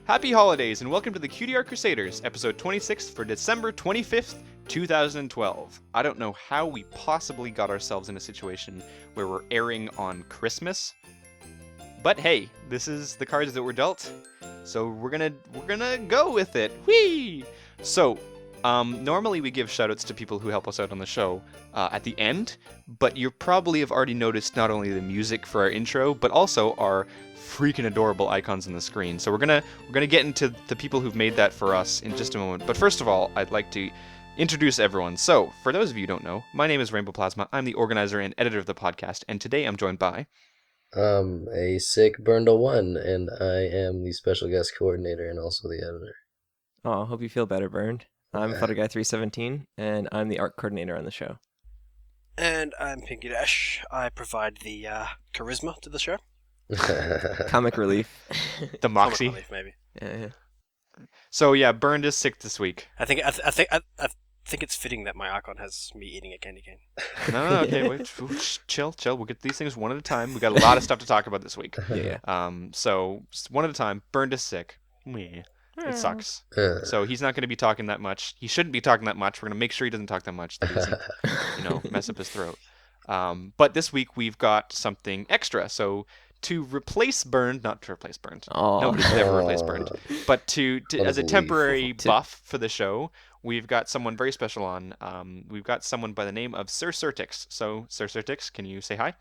Happy holidays and welcome to the Cutie Art Crusaders, episode 26 for December 25th, 2012. I don't know how we possibly got ourselves in a situation where we're airing on Christmas, but hey, this is the cards that were dealt, so we're gonna go with it. Whee! So, normally we give shoutouts to people who help us out on the show at the end, but you probably have already noticed not only the music for our intro, but also our freaking adorable icons on the screen. So we're gonna get into the people who've made that for us in just a moment. But first of all, I'd like to introduce everyone. So for those of you who don't know, my name is Rainbow Plasma. I'm the organizer and editor of the podcast, and today I'm joined by a sick Burndle 1, and I am the special guest coordinator and also the editor. Oh, I hope you feel better, Burned. I'm PhotoGuy317, and I'm the art coordinator on the show. And I'm Pinky Dash. I provide the charisma to the show. Comic relief. the Moxie. Comic relief, maybe. Yeah. So yeah, Burned is sick this week. I think it's fitting that my icon has me eating a candy cane. No, okay, wait, chill. We'll get these things one at a time. We got a lot of stuff to talk about this week. Yeah. So one at a time. Burned is sick. It sucks. So he's not going to be talking that much. He shouldn't be talking that much. We're going to make sure he doesn't talk that much. That he doesn't, mess up his throat. But this week we've got something extra. So to replace Burned, not to replace Burned. Nobody's ever replaced Burned. But to as a temporary buff for the show, we've got someone very special on. We've got someone by the name of Sir Certix. So Sir Certix, can you say hi?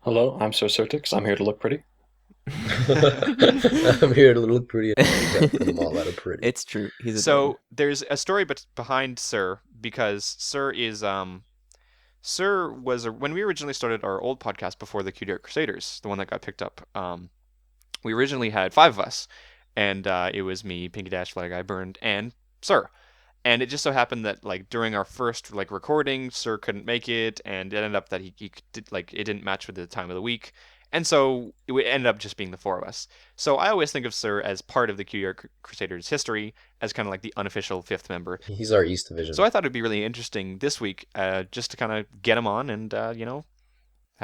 Hello, I'm Sir Certix. I'm here to look pretty. I'm here to look pretty. And put them all out of pretty. It's true. He's so there's a story behind Sir, because Sir is Sir was when we originally started our old podcast before the Cutie Art Crusaders, the one that got picked up. We originally had 5 of us, and it was me, Pinky Dash, Fly Guy, Burned, and Sir. And it just so happened that during our first recording, Sir couldn't make it, and it ended up that he did, it didn't match with the time of the week. And so it ended up just being the 4 of us. So I always think of Sir as part of the Cutie Art Crusaders history, as kind of like the unofficial 5th member. He's our East Division. So I thought it'd be really interesting this week, just to kind of get him on and, have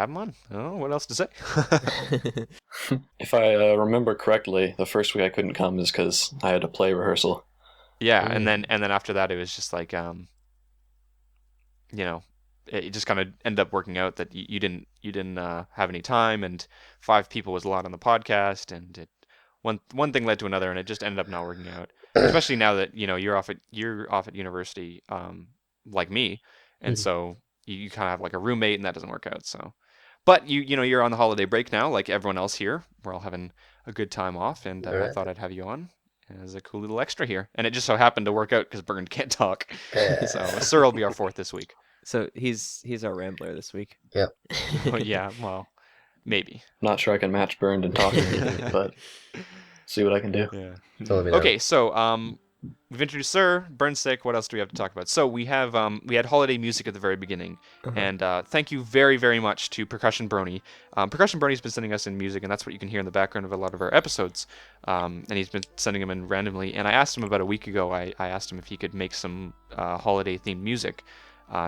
him on. I don't know what else to say. If I remember correctly, the first week I couldn't come is because I had a play rehearsal. Yeah, and then after that it was just it just kind of ended up working out that you didn't have any time, and 5 people was a lot on the podcast, and one thing led to another, and it just ended up not working out. Especially now that you're off at university, like me, and so you kind of have a roommate, and that doesn't work out. So, but you're on the holiday break now, like everyone else here. We're all having a good time off, and Right. I thought I'd have you on as a cool little extra here, and it just so happened to work out because Burned can't talk. So Sir will be our 4th this week. So he's our Rambler this week. Yep. Yeah, well, maybe. Not sure I can match Burned and talking, but see what I can do. Yeah. Let me know. Okay, so we've introduced Sir, Burned sick. What else do we have to talk about? So we have we had holiday music at the very beginning, and thank you very, very much to Percussion Brony. Percussion Brony's been sending us in music, and that's what you can hear in the background of a lot of our episodes. And he's been sending them in randomly. And I asked him about a week ago. I asked him if he could make some holiday themed music.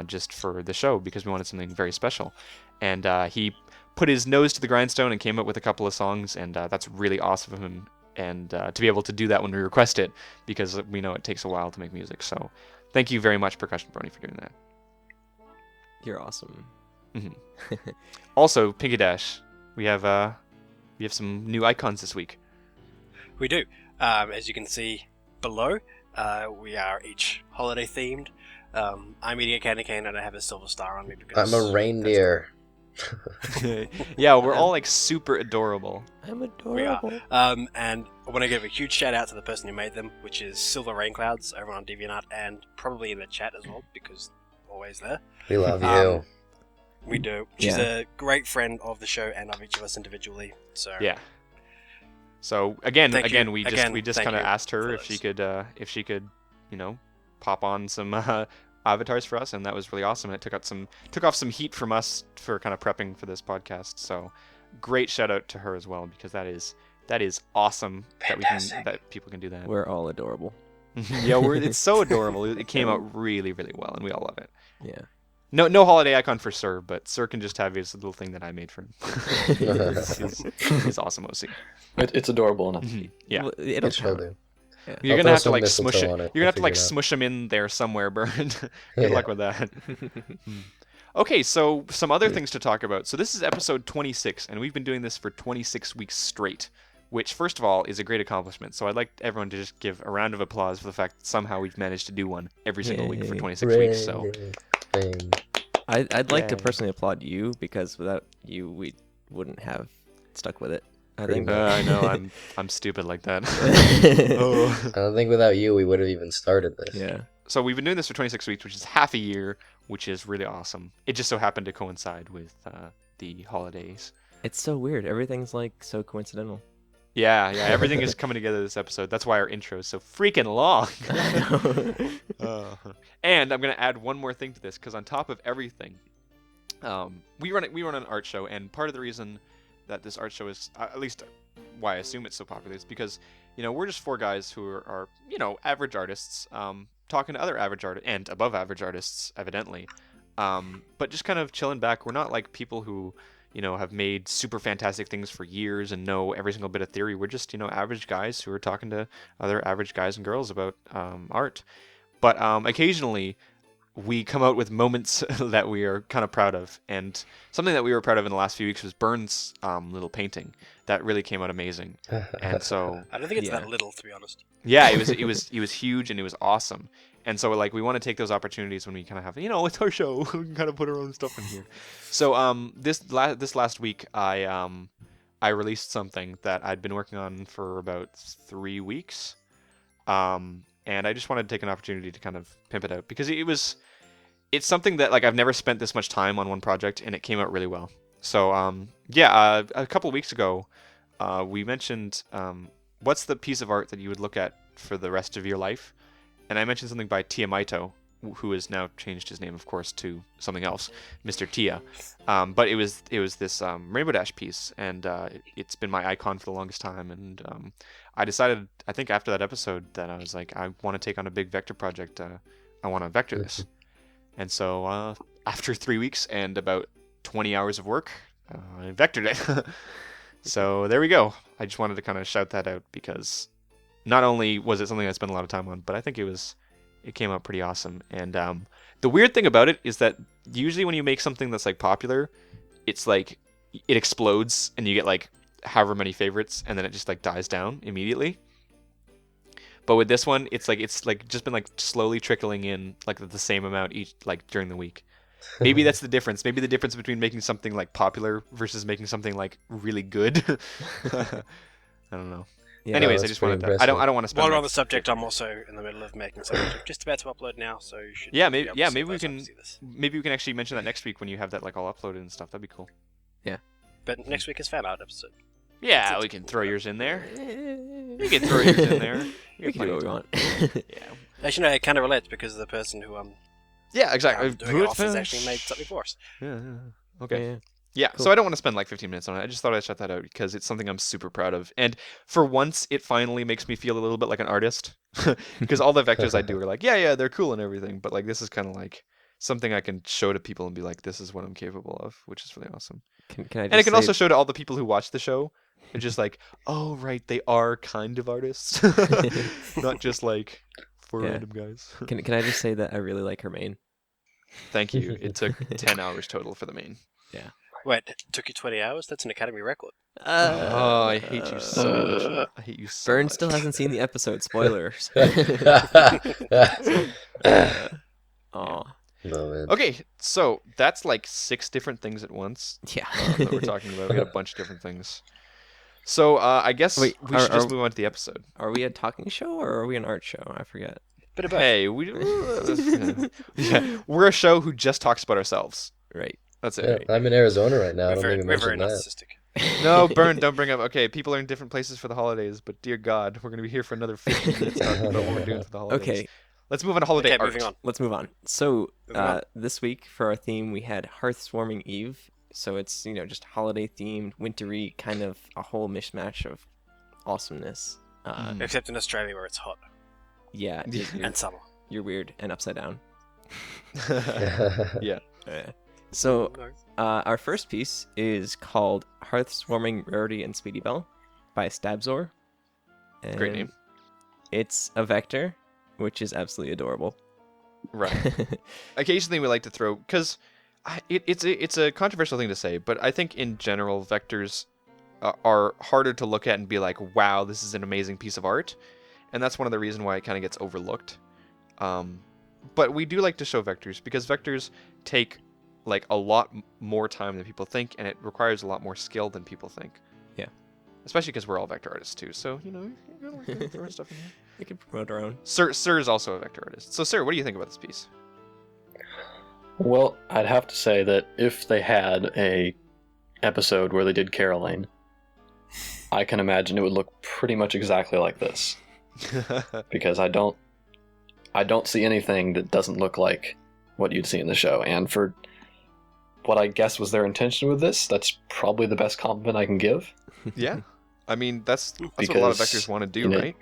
Just for the show, because we wanted something very special. And he put his nose to the grindstone and came up with a couple of songs, and that's really awesome of him, and to be able to do that when we request it, because we know it takes a while to make music. So thank you very much, Percussion Brony, for doing that. You're awesome. Mm-hmm. Also, Pinky Dash, we have some new icons this week. We do. As you can see below, we are each holiday themed. I'm eating a candy cane and I have a silver star on me because I'm a reindeer. Yeah, we're all super adorable. I'm we are. adorable. And I want to give a huge shout out to the person who made them, which is Silver Rain Clouds over on DeviantArt and probably in the chat as well, because always there. We love you. We do. She's a great friend of the show and of each of us individually. So Yeah. So again, you. we just kind of asked her if she could, pop on some avatars for us, and that was really awesome. And it took off some heat from us for kind of prepping for this podcast. So great shout out to her as well, because that is awesome. Fantastic. that people can do that. We're all adorable. Yeah, it's so adorable. It came out really, really well, and we all love it. Yeah. No holiday icon for Sir, but Sir can just have his little thing that I made for him. His awesome OC. It's adorable enough. Yeah. Well, it'll It shall count. do. You're I'll gonna throw have to some like smush mistletoe it. on it. You're gonna have to We'll like figure it out. smush him in there somewhere, Bernd. Good Yeah. luck with that. Okay, so some other things to talk about. So this is episode 26, and we've been doing this for 26 weeks straight, which first of all is a great accomplishment. So I'd like everyone to just give a round of applause for the fact that somehow we've managed to do one every single week for Yay. 26 weeks. So Bang. I'd like to Yay. personally applaud you, because without you, we wouldn't have stuck with it. I think. I know I'm stupid like that. I don't think without you we would have even started this. Yeah. So we've been doing this for 26 weeks, which is half a year, which is really awesome. It just so happened to coincide with the holidays. It's so weird. Everything's like so coincidental. Yeah, everything is coming together this episode. That's why our intro is so freaking long. And I'm gonna add one more thing to this, because on top of everything, we run an art show, and part of the reason that this art show is, at least why I assume it's so popular, is because we're just four guys who are average artists, talking to other average artists and above average artists, evidently, but just kind of chilling back. We're not like people who have made super fantastic things for years and know every single bit of theory. We're just, average guys who are talking to other average guys and girls about art. But occasionally we come out with moments that we are kind of proud of. And something that we were proud of in the last few weeks was Bernd's little painting. That really came out amazing. And so I don't think it's Yeah. that little, to be honest. yeah, it was huge and it was awesome. And so like we want to take those opportunities when we kind of have it's our show. We can kind of put our own stuff in here. So this last week I released something that I'd been working on for about 3 weeks. And I just wanted to take an opportunity to kind of pimp it out, because it's something that like I've never spent this much time on one project, and it came out really well. So a couple of weeks ago we mentioned what's the piece of art that you would look at for the rest of your life. And I mentioned something by Tiamaito, who has now changed his name, of course, to something else, Mr. Tia. But it was this Rainbow Dash piece, and it's been my icon for the longest time. And I decided, I think after that episode, that I was like, I want to take on a big vector project. I want to vector this. And so after 3 weeks and about 20 hours of work, I vectored it. So there we go. I just wanted to kind of shout that out, because not only was it something I spent a lot of time on, but I think it came out pretty awesome. And the weird thing about it is that usually when you make something that's like popular, it's like it explodes and you get like however many favorites, and then it just like dies down immediately. But with this one, it's like just been like slowly trickling in like the same amount each, like during the week. Maybe that's the difference. Maybe the difference between making something like popular versus making something like really good. I don't know. Yeah. Anyways, I that's just pretty wanted to. impressive. I don't want to spend. While we're like, on the subject, I'm also in the middle of making something. Just about to upload now, so you should. Yeah, be maybe- able to yeah, see maybe we those can- after you see this. Maybe we can actually mention that next week when you have that like all uploaded and stuff. That'd be cool. But next week is fan art episode. Yeah, we can throw yours in there. We can throw yours in there. We can do what we want. Yeah. Actually, no, it kind of relates because the person who Yeah, exactly. doing it off has actually made something for us. Yeah. Okay. Yeah. Yeah, Cool. so I don't want to spend like 15 minutes on it. I just thought I'd shout that out because it's something I'm super proud of. And for once, it finally makes me feel a little bit like an artist. Because all the vectors I do are like, yeah, they're cool and everything. But like, this is kind of like something I can show to people and be like, this is what I'm capable of, which is really awesome. Can I just And it can say- also show to all the people who watch the show. They're just like, oh, right, they are kind of artists. Not just like four Yeah. random guys. Can I just say that I really like her main? Thank you. It took 10 hours total for the main. Wait, it took you 20 hours? That's an Academy record. Oh, I hate you so much. I hate you so Bern much. still hasn't seen the episode. Spoilers. Oh, No, man. Okay, so that's like 6 different things at once yeah. that we're talking about. We got a bunch of different things. So I guess Wait, we should just are- move on to the episode. Are we a talking show or are we an art show? I forget. Bit of both. Hey, yeah, we're a show who just talks about ourselves. Right. That's Yeah, it. I'm in Arizona right now. I We're don't very, even we're very mention that. narcissistic. No, Bern, don't bring up. Okay, people are in different places for the holidays, but dear God, we're gonna be here for another 15 minutes talking about what we're doing for the holidays. Okay, Let's move on to holiday Okay, art. moving on. let's move on. So Moving on. this week for our theme, we had Hearth Swarming Eve. So it's just holiday themed, wintry, kind of a whole mishmash of awesomeness. Except in Australia where it's hot. Yeah, you're, And summer. you're weird and upside down. Yeah. So No. our first piece is called Hearth Swarming Rarity and Sweetie Belle by Stabzor. Great And name. It's a vector, which is absolutely adorable. Right. Occasionally we like to throw, because it's a controversial thing to say, but I think in general vectors are harder to look at and be like, wow, this is an amazing piece of art, and that's one of the reasons why it kind of gets overlooked. But we do like to show vectors because vectors take like a lot more time than people think, and it requires a lot more skill than people think. Yeah. Especially because we're all vector artists too, so you know, you gotta throw stuff in here. We can promote our own. Sir is also a vector artist. So Sir, what do you think about this piece? Well, I'd have to say that if they had a episode where they did Caroline, I can imagine it would look pretty much exactly like this. Because I don't see anything that doesn't look like what you'd see in the show. And for what I guess was their intention with this, that's probably the best compliment I can give. Yeah. I mean, that's what a lot of vectors want to do, right?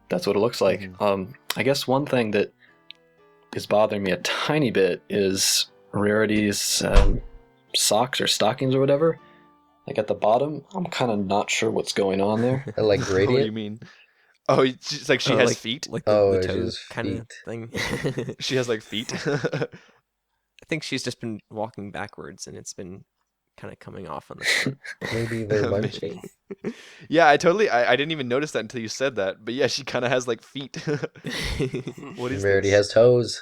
That's what it looks like. I guess one thing that is bothering me a tiny bit is Rarity's socks or stockings or whatever. Like at the bottom, I'm kind of not sure what's going on there. Like What do you gradient. mean? Oh, it's like she has feet? Like Oh, the she toe has kind of feet. thing. She has like feet? I think she's just been walking backwards and it's been kind of coming off on the front. Maybe they're Maybe. munching. Yeah, I didn't even notice that until you said that. But yeah, she kind of has like feet. What is Rarity this? has toes.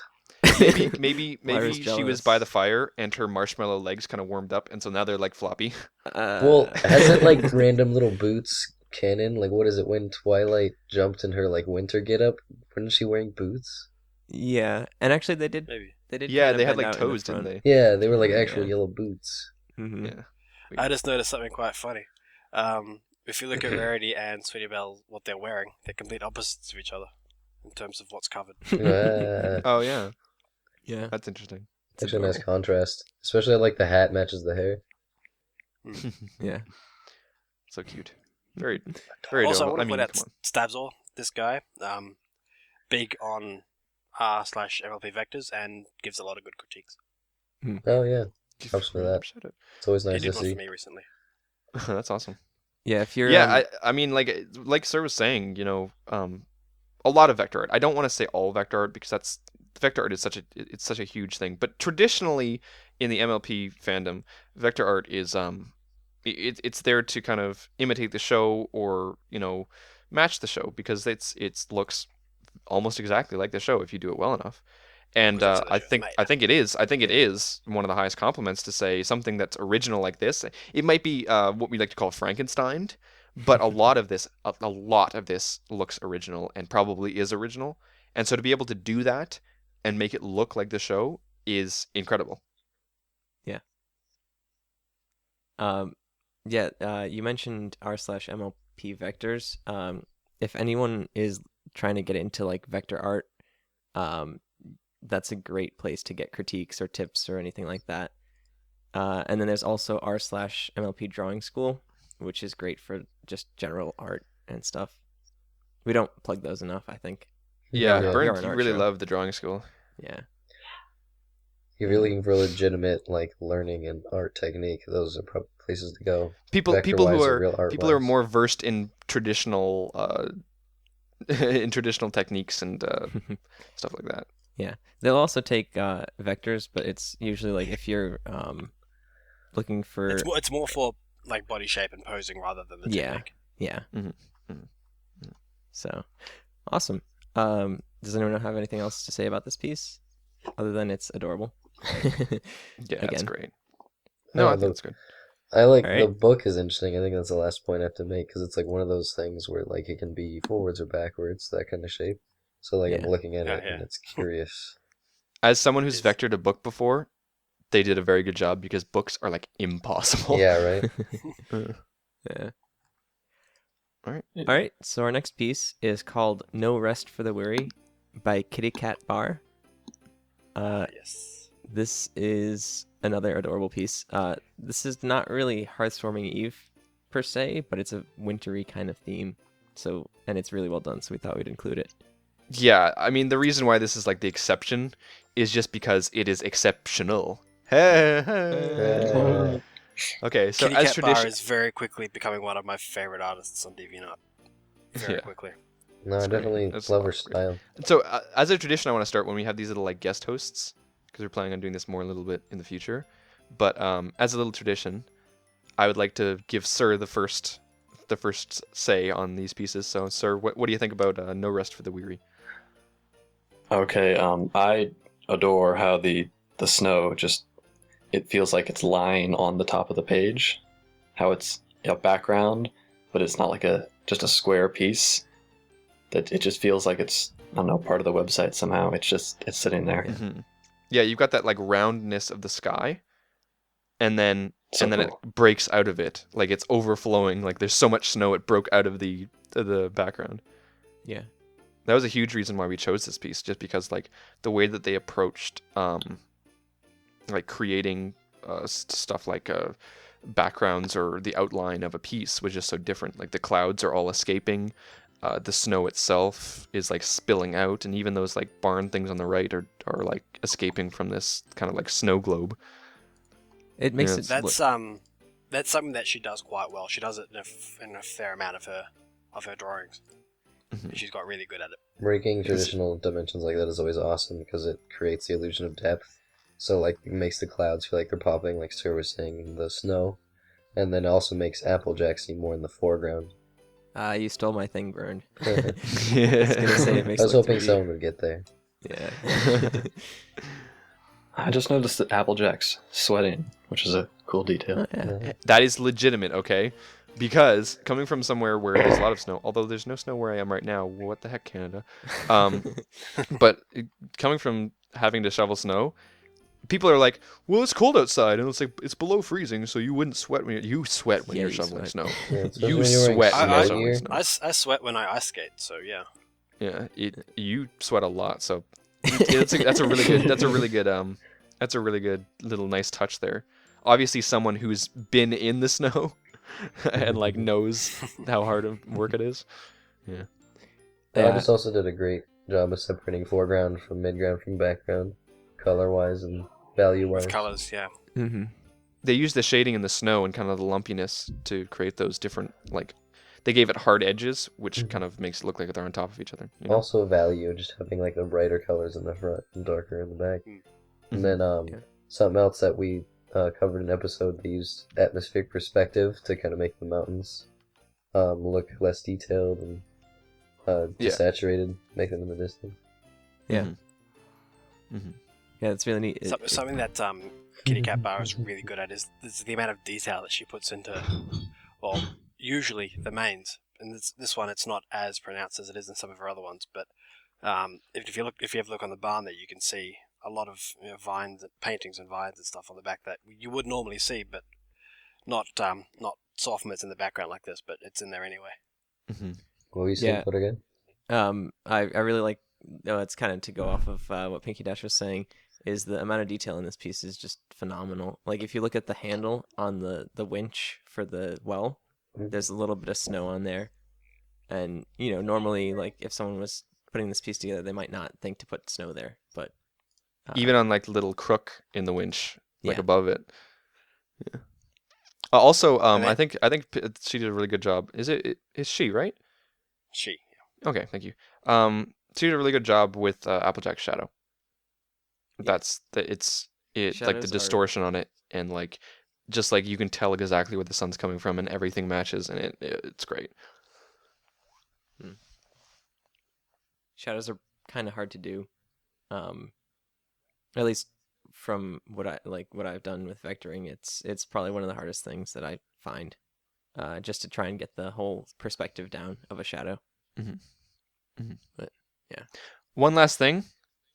Maybe Lyra's she was jealous. by the fire and her marshmallow legs kind of warmed up, and so now they're like floppy. Well, hasn't like random little boots canon? Like, what is it when Twilight jumped in her like winter getup? Wasn't she wearing boots? Yeah, and actually they did. Maybe. They did. Yeah, kinda they had bend like out in the toes, didn't front. they? Yeah, they were like Yeah. actual yellow boots. Mhm. Yeah. I just noticed something quite funny. If you look at Rarity and Sweetie Belle, what they're wearing, they're complete opposites of each other in terms of what's covered. Oh yeah, Yeah, that's interesting. it's Actually, a nice adorable. contrast. Especially, I like the hat matches the hair. Yeah. So cute. Very, very Also, I adorable. want to I mean, point out come on. Stabzor, this guy, big on r/MLP vectors and gives a lot of good critiques. Oh yeah, Give props for him that. shout out. it's always He nice to did one see. for me recently. That's awesome. Yeah, if you're Yeah, I mean, like Sir was saying, you know, a lot of vector art. I don't want to say all vector art because that's vector art is such a huge thing. But traditionally in the MLP fandom, vector art is it's there to kind of imitate the show or you know match the show because it looks almost exactly like the show if you do it well enough. And Because that's how I the show's think made. I think it is one of the highest compliments to say something that's original like this. It might be what we like to call Frankenstein, but a lot of this looks original and probably is original. And so to be able to do that and make it look like the show is incredible. you mentioned r/MLP vectors. If anyone is trying to get into like vector art, that's a great place to get critiques or tips or anything like that. And then there's also r/MLP drawing school, which is great for just general art and stuff. We don't plug those enough, I think. Yeah, Yeah. We are Burns, an you art really show. love the drawing school. Yeah. If you're looking for legitimate like learning and art technique, those are probably places to go. People who Vector-wise or are real art people who are wise. more versed in traditional in traditional techniques and stuff like that. They'll also take vectors, but it's usually like if you're looking for It's more for like body shape and posing rather than the Yeah. technique. yeah. Mhm, mhm, So awesome. Does anyone have anything else to say about this piece other than it's adorable? Yeah, that's Again. great. No, I think the- that's good. I like Alright. the book is interesting. I think that's the last point I have to make because it's like one of those things where like it can be forwards or backwards, that kind of shape. So like I'm Yeah. looking at Yeah, it and yeah. it's curious. As someone who's Is- vectored a book before, they did a very good job because books are like impossible. Yeah, right. Yeah. All right. All right. So our next piece is called "No Rest for the Weary" by Kitty Cat Bar. Yes. This is another adorable piece. This is not really Hearthswarming Eve per se, but it's a wintry kind of theme. So, and it's really well done. So we thought we'd include it. Yeah, I mean the reason why this is like the exception is just because it is exceptional. Okay, so Kitty as Cat Bar tradition, is very quickly becoming one of my favorite artists on DeviantArt. Very Yeah. quickly. No, I That's great. definitely That's love her awesome. style. so as a tradition, I want to start when we have these little like guest hosts because we're planning on doing this more a little bit in the future. But as a little tradition, I would like to give Sir the first say on these pieces. So, Sir, what do you think about No Rest for the Weary? Okay, I adore how the snow just, it feels like it's lying on the top of the page. How it's a background, but it's not like just a square piece. That it just feels like it's, I don't know, part of the website somehow. It's sitting there. Yeah. Mm-hmm. Yeah, you've got that like roundness of the sky, and then So it cool. breaks out of it, like it's overflowing. Like there's so much snow it broke out of the background. Yeah. That was a huge reason why we chose this piece, just because like the way that they approached like creating stuff like backgrounds or the outline of a piece was just so different. Like the clouds are all escaping, the snow itself is like spilling out, and even those like barn things on the right are like escaping from this kind of like snow globe. It makes Yeah, it That's something that she does quite well. She does it in a fair amount of her drawings. Mhm. She's got really good at it. Breaking traditional dimensions like that is always awesome because it creates the illusion of depth. So like it makes the clouds feel like they're popping, like Sir was saying, in the snow, and then it also makes Applejack seem more in the foreground. You stole my thing, Burned. I I was gonna say it makes was it look hoping 3D. someone would get there. Yeah. I just noticed that Applejack's sweating, which is a cool detail. Oh, yeah. Yeah. That is legitimate, okay? Because coming from somewhere where there's a lot of snow, although there's no snow where I am right now, what the heck, Canada? But coming from having to shovel snow, people are like, "Well, it's cold outside, and it's like it's below freezing, so you wouldn't sweat when you sweat when Yeah, you're you shoveling sweat. snow. Yeah, especially You when you're wearing sweat when snow you're shoveling gear. snow. I sweat when I ice skate, so yeah. Yeah, you sweat a lot, so that's a really good that's a really good little nice touch there. Obviously, someone who's been in the snow and like knows how hard of work it is. Yeah. The Yeah. artist also did a great job of separating foreground from midground from background, color-wise and value-wise. With colours, yeah. Mm-hmm. They used the shading in the snow and kind of the lumpiness to create those different like. They gave it hard edges, which kind of makes it look like they're on top of each other. You know? Also value, just having like the brighter colors in the front and darker in the back. And then Yeah. something else that we covered in an episode, they used atmospheric perspective to kind of make the mountains look less detailed and Yeah. desaturated, make them in the distance. Yeah. Mhm. Yeah, it's really neat. Something that Kitty Cat Bar is really good at is the amount of detail that she puts into, well, usually the mains. And this one, it's not as pronounced as it is in some of her other ones. But if you have a look on the barn there, you can see a lot of vines, paintings and vines and stuff on the back that you would normally see, but not so often it's in the background like this. But it's in there anyway. Mhm. What were you saying, Yeah. Put again? I really like. It's kind of to go off of what Pinky Dash was saying. Is the amount of detail in this piece is just phenomenal. Like if you look at the handle on the winch for the well, there's a little bit of snow on there, and normally like if someone was putting this piece together, they might not think to put snow there, but Even on like the little crook in the winch, like Yeah. above it. Yeah. Also, And I think she did a really good job. Is she right? She. Okay, thank you. She did a really good job with Applejack's shadow. It's like the Shadows are- distortion on it, and like just like you can tell exactly where the sun's coming from, and everything matches, and it's great. shadows are kind of hard to do. At least from what I've done with vectoring, it's probably one of the hardest things that I find, just to try and get the whole perspective down of a shadow. But yeah. One last thing,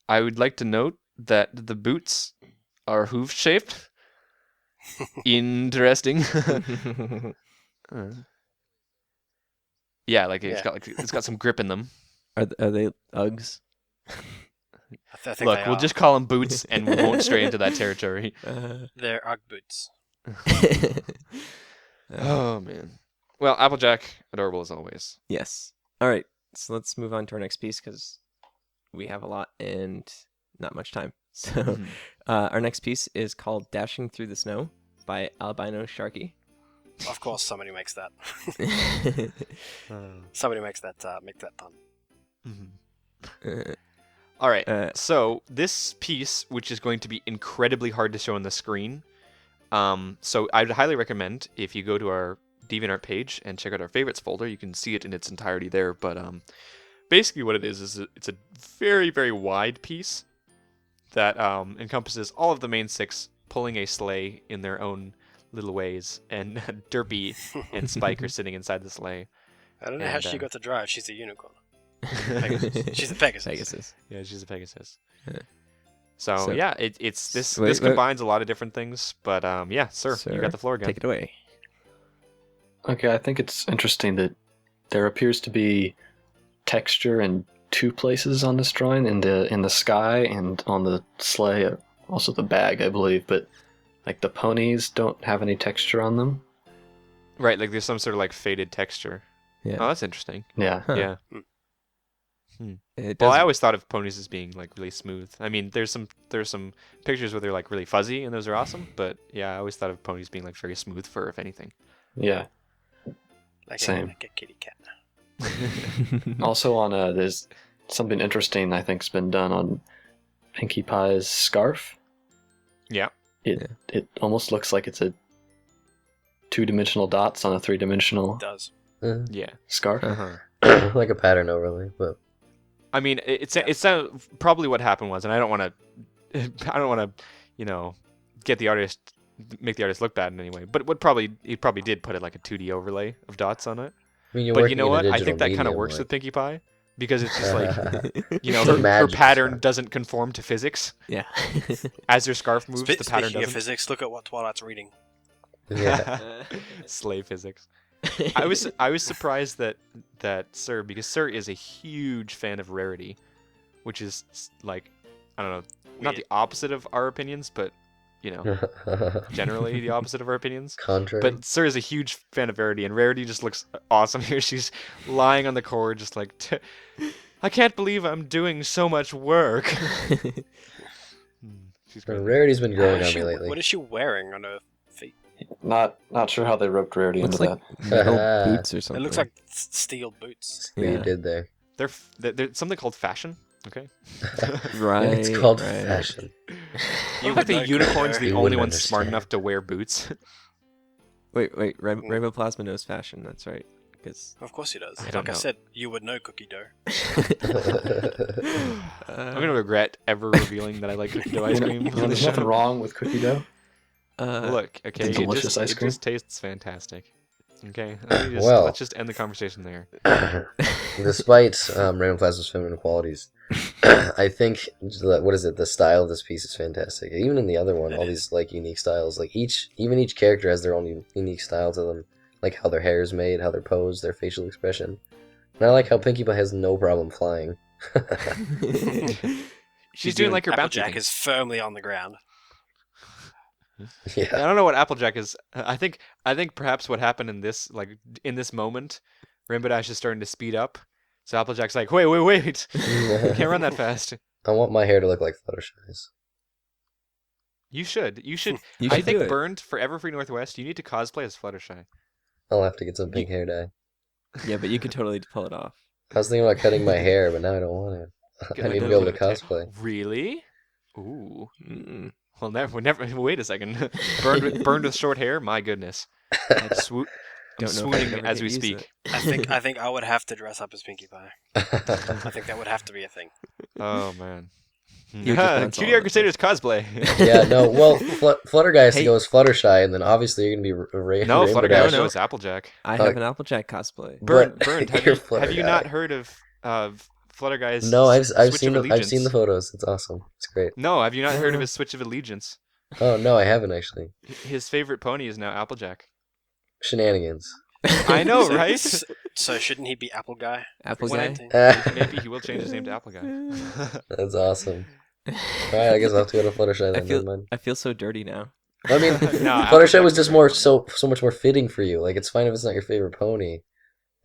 I would like to note that the boots are hoof shaped. Interesting. Yeah, like Yeah. it's got some grip in them. Are they Uggs? I think Look, they we'll are. just call them boots, and we won't stray into that territory. They're Ugg boots. Oh man. Well, Applejack, adorable as always. Yes. All right. So let's move on to our next piece because we have a lot and not much time. So Mhm. our next piece is called Dashing Through the Snow by Albino Sharky. Of course, somebody makes that. Uh, Somebody makes that make that pun. mhm. All right. Uh, So this piece, which is going to be incredibly hard to show on the screen, so I'd highly recommend if you go to our DeviantArt page and check out our favorites folder, you can see it in its entirety there. But basically, what it is it's a very, very wide piece that encompasses all of the main six pulling a sleigh in their own little ways, and Derpy and Spike are sitting inside the sleigh. I don't know how And, she got to drive. She's a unicorn. Pegasus. She's a Pegasus. Pegasus. Yeah, she's a Pegasus. Yeah. So, So- yeah, it's this Wait, this wait. combines a lot of different things, but yeah, sir, you got the floor again. Take it away. Okay, I think it's interesting that there appears to be texture in two places on this drawing, in the sky and on the sleigh, also the bag, I believe, but like the ponies don't have any texture on them. Right, like there's some sort of like faded texture. Yeah. Oh, that's interesting. Yeah. Huh. Yeah. It Well, does. I always thought of ponies as being like really smooth. I mean, there's some pictures where they're like really fuzzy, and those are awesome. But yeah, I always thought of ponies being like very smooth fur, if anything. Yeah. Like Same. like a kitty cat. Also on there's something interesting I think's been done on Pinkie Pie's scarf. Yeah. It almost looks like it's a two-dimensional dots on a three-dimensional It does. Yeah. scarf. Uh-huh. Like a pattern overlay, but I mean, it's probably what happened was, and I don't want to, get the artist, make the artist look bad in any way. But he probably did put it like a 2D overlay of dots on it. I mean, you're But you working know in a what? I digital think that kind of medium, works like- with Pinkie Pie because it's just like It's her magic pattern stuff. doesn't conform to physics. Yeah. As her scarf moves, the pattern Speaking of doesn't. physics, look at what Twilight's reading. Yeah. Slave physics. I was surprised that Sir, because Sir is a huge fan of rarity, which is like, I don't know, not Weird. the opposite of our opinions, but generally the opposite of our opinions. Contrary. But Sir is a huge fan of rarity, and rarity just looks awesome here. She's lying on the cord, just like, I can't believe I'm doing so much work. She's great. Rarity's been growing on What me lately. What is she wearing on her feet? Not sure how they roped Rarity Looks into like that. metal boots or It something. looks like steel boots. See what you Yeah. did there. They're something called fashion. Okay. Right. It's called right. fashion. You would think the know, unicorn's Cookie the You only wouldn't one smart understand. enough to wear boots? Wait. Rainbow Plasma knows fashion. That's right. Because Of course he does. I don't Like I know. said, you would know Cookie Dough. I'm gonna regret ever revealing that I like cookie dough ice cream. on the There's nothing show. wrong with cookie dough. Look, okay, The delicious ice cream? it just tastes fantastic. Okay, Well. let's just end the conversation there. Despite Random Plasma's feminine qualities, I think what is it? The style of this piece is fantastic. Even in the other one, It all is. these like unique styles. Like each character has their own unique style to them. Like how their hair is made, how they're posed, their facial expression. And I like how Pinkie Pie has no problem flying. She's doing like her bouncy Applejack thing. is firmly on the ground. Yeah. I don't know what Applejack is. I think perhaps what happened in this moment, Rainbow Dash is starting to speed up. So Applejack's like, wait, can't run that fast. I want my hair to look like Fluttershy's. You should. You I should think do it. Burned for Everfree Northwest, you need to cosplay as Fluttershy. I'll have to get some pink hair dye. Yeah, but you can totally pull it off. I was thinking about cutting my hair, but now I don't want to. I need to be able to cosplay. Really? Ooh. Mm. Well, never. Wait a second. Burned with short hair. My goodness. I'm Don't know if swooning I'd ever as get we used to speak. it. I think I would have to dress up as Pinkie Pie. I think that would have to be a thing. Oh man. You just bounce Cutie all Art over the Crusaders cosplay. Yeah, no, well, Flutterguy has to Hey. go as Fluttershy, and then obviously you're going to be No, Rainbow Flutterguy Dash. no, it's Applejack. I have an Applejack cosplay. But Burned. Have you're you Flutterguy. not heard of Flutterguy's? No, I've switch seen of I've allegiance? seen the photos. It's awesome. It's great. No, have you not heard of his switch of allegiance? Oh no, I haven't actually. His favorite pony is now Applejack. Shenanigans. I know, So- right? So shouldn't he be Apple Guy? Apple One guy. empty. Maybe he will change his name to Appleguy. That's awesome. All right, I guess I'll have to go to Fluttershy I then. feel Never mind. I feel so dirty now. I mean, No, Fluttershy was Applejack just is more great. so much more fitting for you. Like it's fine if it's not your favorite pony.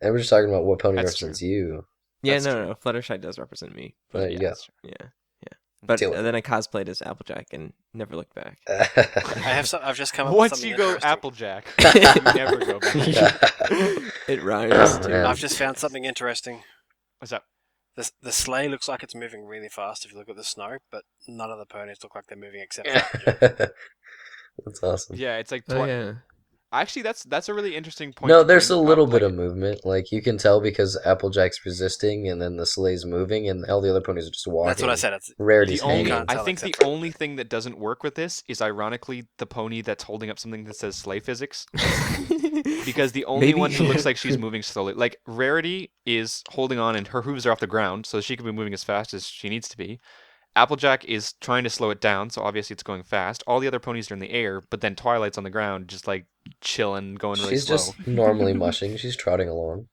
And we're just talking about what pony That's represents you. Yeah, That's no, true. no, Fluttershy does represent me. There you go. that's true. Yeah, yeah. But Do it. then I cosplayed as Applejack and never looked back. I've just come up with Once something you go interesting. Applejack, you never go back. It rhymes too. Yeah. I've just found something interesting. What's up? The sleigh looks like it's moving really fast if you look at the snow, but none of the ponies look like they're moving except for Applejack. That's awesome. Yeah, it's like Oh yeah. Actually, that's a really interesting point. No, to there's a bring little up, bit like, of movement. Like you can tell because Applejack's resisting, and then the sleigh's moving, and all the other ponies are just walking. That's what I said. It's, Rarity's The only, hanging. can't I tell think the except- only thing that doesn't work with this is ironically the pony that's holding up something that says sleigh physics. Because the only Maybe- one who looks like she's moving slowly, like Rarity is holding on and her hooves are off the ground, so she can be moving as fast as she needs to be. Applejack is trying to slow it down, so obviously it's going fast. All the other ponies are in the air, but then Twilight's on the ground, just like chilling, going really She's slow. just normally mushing. She's trotting along.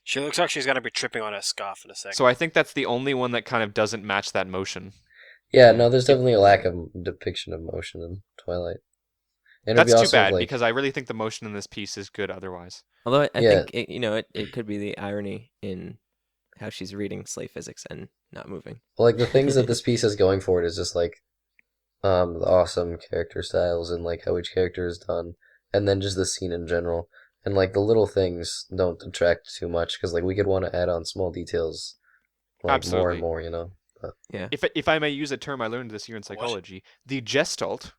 she looks like she's going to be tripping on her scarf in a second. So I think that's the only one that kind of doesn't match that motion. Yeah, no, there's definitely a lack of depiction of motion in Twilight. And it'd That's be too also, bad like, because I really think the motion in this piece is good otherwise. Although I Yeah. think it could be the irony in how she's reading sleigh physics and not moving. like the things that this piece has going for it is just like the awesome character styles and like how each character is done, and then just the scene in general. And like the little things don't detract too much because like we could want to add on small details, like more Absolutely. and more, you know. But, Yeah. If I may use a term I learned this year in psychology, the gestalt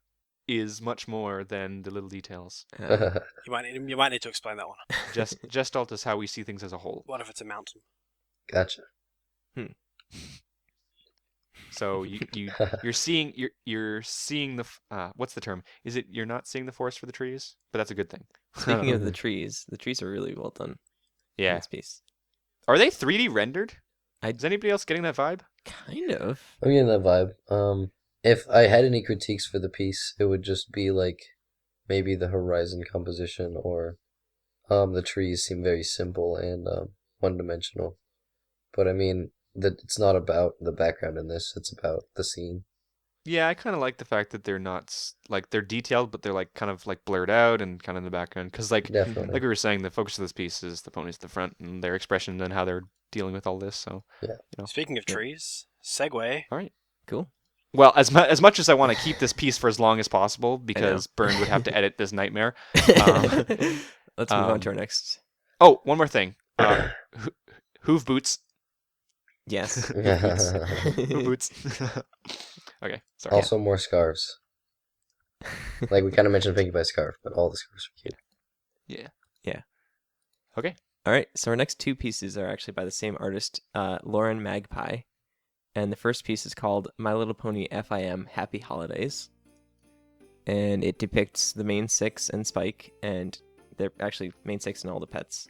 is much more than the little details. You might need to explain that one. Gestalt is how we see things as a whole. What if it's a mountain? gotcha. So you're seeing the what's the term? Is it you're not seeing the forest for the trees? But that's a good thing. Speaking of the trees are really well done in Yeah. this piece. Are they 3D rendered? I- Is anybody else getting that vibe? Kind of. I'm getting that vibe. If I had any critiques for the piece, it would just be like maybe the horizon composition or the trees seem very simple and one-dimensional. But I mean, it's not about the background in this; it's about the scene. Yeah, I kind of like the fact that they're not like they're detailed, but they're like kind of like blurred out and kind of in the background. Because like Definitely. we were saying, the focus of this piece is the ponies at the front and their expression and how they're dealing with all this. So Speaking of Yeah. trees, segue. all right. Cool. Well, as much as I want to keep this piece for as long as possible, because Byrne would have to edit this nightmare. Let's move on to our next. Oh, one more thing. Hoof boots. Yes. Hoof boots. Okay, sorry. Also, more scarves. Like we kind of mentioned Pinkie Pie scarf, but all the scarves are cute. Yeah. Okay. All right. So our next two pieces are actually by the same artist, Lauren Magpie, and the first piece is called My Little Pony FIM Happy Holidays, and it depicts the main six and Spike, and they're actually main six and all the pets.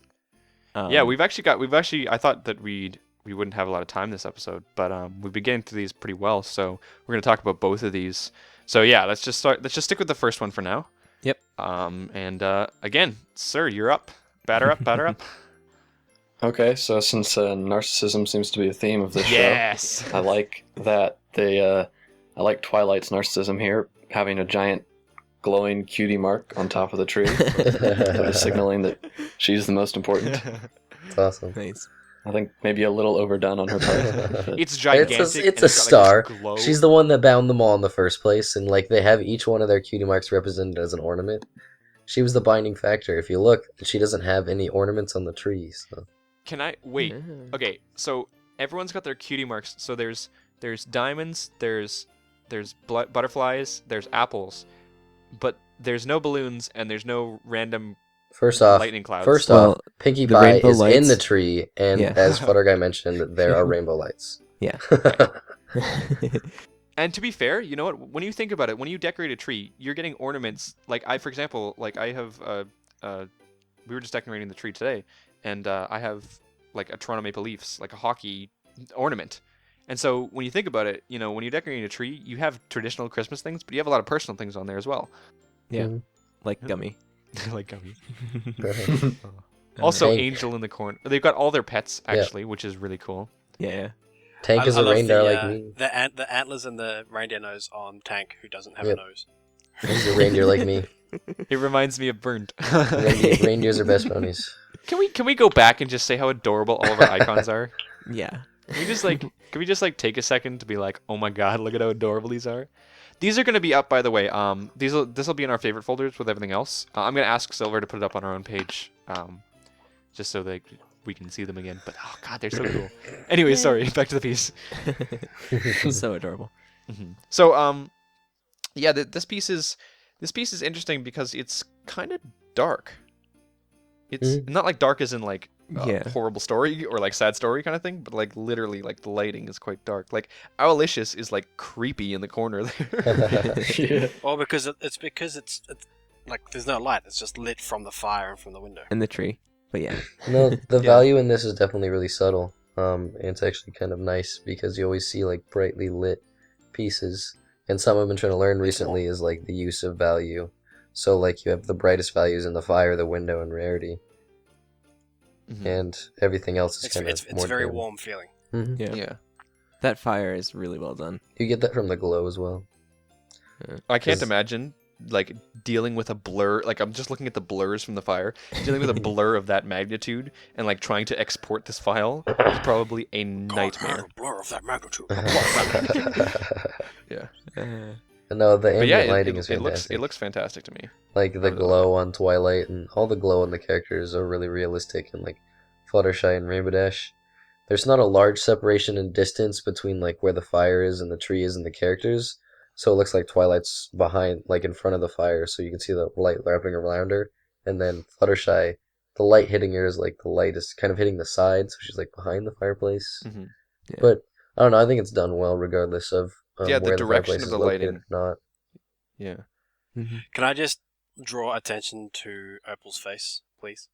Yeah, we've actually I thought that we wouldn't have a lot of time this episode, but we've been getting through these pretty well, so we're going to talk about both of these. So yeah, let's just stick with the first one for now. Yep. And again, sir, you're up. Batter up. Okay, so since narcissism seems to be a theme of this Yes. show, I like that I like Twilight's narcissism here, having a giant glowing cutie mark on top of the tree, that is signaling that she's the most important. It's awesome. Nice. I think maybe a little overdone on her part. But It's gigantic. It's and a got, like, star. this glow. She's the one that bound them all in the first place, and like they have each one of their cutie marks represented as an ornament. She was the binding factor. If you look, she doesn't have any ornaments on the trees. So. Can I wait? Yeah. Okay, so everyone's got their cutie marks. So there's diamonds, there's butterflies, there's apples, but there's no balloons and there's no random First off, lightning clouds. Well, Pinkie the Pie rainbow is in lights- the tree, and Yeah. as Flutterguy mentioned, there are rainbow lights. Yeah. And to be fair, you know what? When you think about it, when you decorate a tree, you're getting ornaments. Like for example, like I have, we were just decorating the tree today, and I have like a Toronto Maple Leafs, like a hockey ornament. And so when you think about it, you know, when you're decorating a tree, you have traditional Christmas things, but you have a lot of personal things on there as well. Yeah. Mhm. Like Gummy. Like gummy. Uh-huh. Also, Hank. Angel in the corner. They've got all their pets Yeah. actually, which is really cool. Yeah. Tank is a love reindeer the, like me. The antlers and the reindeer nose on Tank, who doesn't have Yep. a nose. He's a reindeer like me. It reminds me of Burnt. Reindeers are best ponies. Can we go back and just say how adorable all of our icons are? Yeah. Can we just like take a second to be like, oh my god, look at how adorable these are. These are going to be up, by the way. This will be in our favorite folders with everything else. I'm going to ask Silver to put it up on our own page, just so that we can see them again. But oh god, they're so cool. Anyway, sorry. Back to the piece. So adorable. So yeah, this piece is interesting because it's kind of dark. It's not like dark as in like horrible story or like sad story kind of thing, but like literally like the lighting is quite dark. Like Owlicious is like creepy in the corner there. Yeah. Well, because it's like there's no light. It's just lit from the fire and from the window. And the tree. But yeah. No, the value in this is definitely really subtle. And it's actually kind of nice because you always see like brightly lit pieces. And something I've been trying to learn recently is like the use of value. So like you have the brightest values in the fire, the window, and rarity. And everything else is kind of it's a very warm feeling. Yeah. That fire is really well done. You get that from the glow as well. I can't imagine like dealing with a blur. Like I'm just looking at the blurs from the fire, dealing with a blur of that magnitude, and like trying to export this file is probably a nightmare. God, blur of that magnitude. Yeah. No, the But ambient yeah, lighting is fantastic. it looks fantastic to me. Like the glow on Twilight and all the glow on the characters are really realistic, and like Fluttershy and Rainbow Dash. There's not a large separation in distance between like where the fire is and the tree is and the characters, so it looks like Twilight's behind, like in front of the fire, so you can see the light wrapping around her. And then Fluttershy, the light hitting her is like the light is kind of hitting the side, so she's like behind the fireplace. But I don't know. I think it's done well, regardless of the where direction fireplace of is the located lighting. or not. Yeah. Can I just draw attention to Opal's face, please?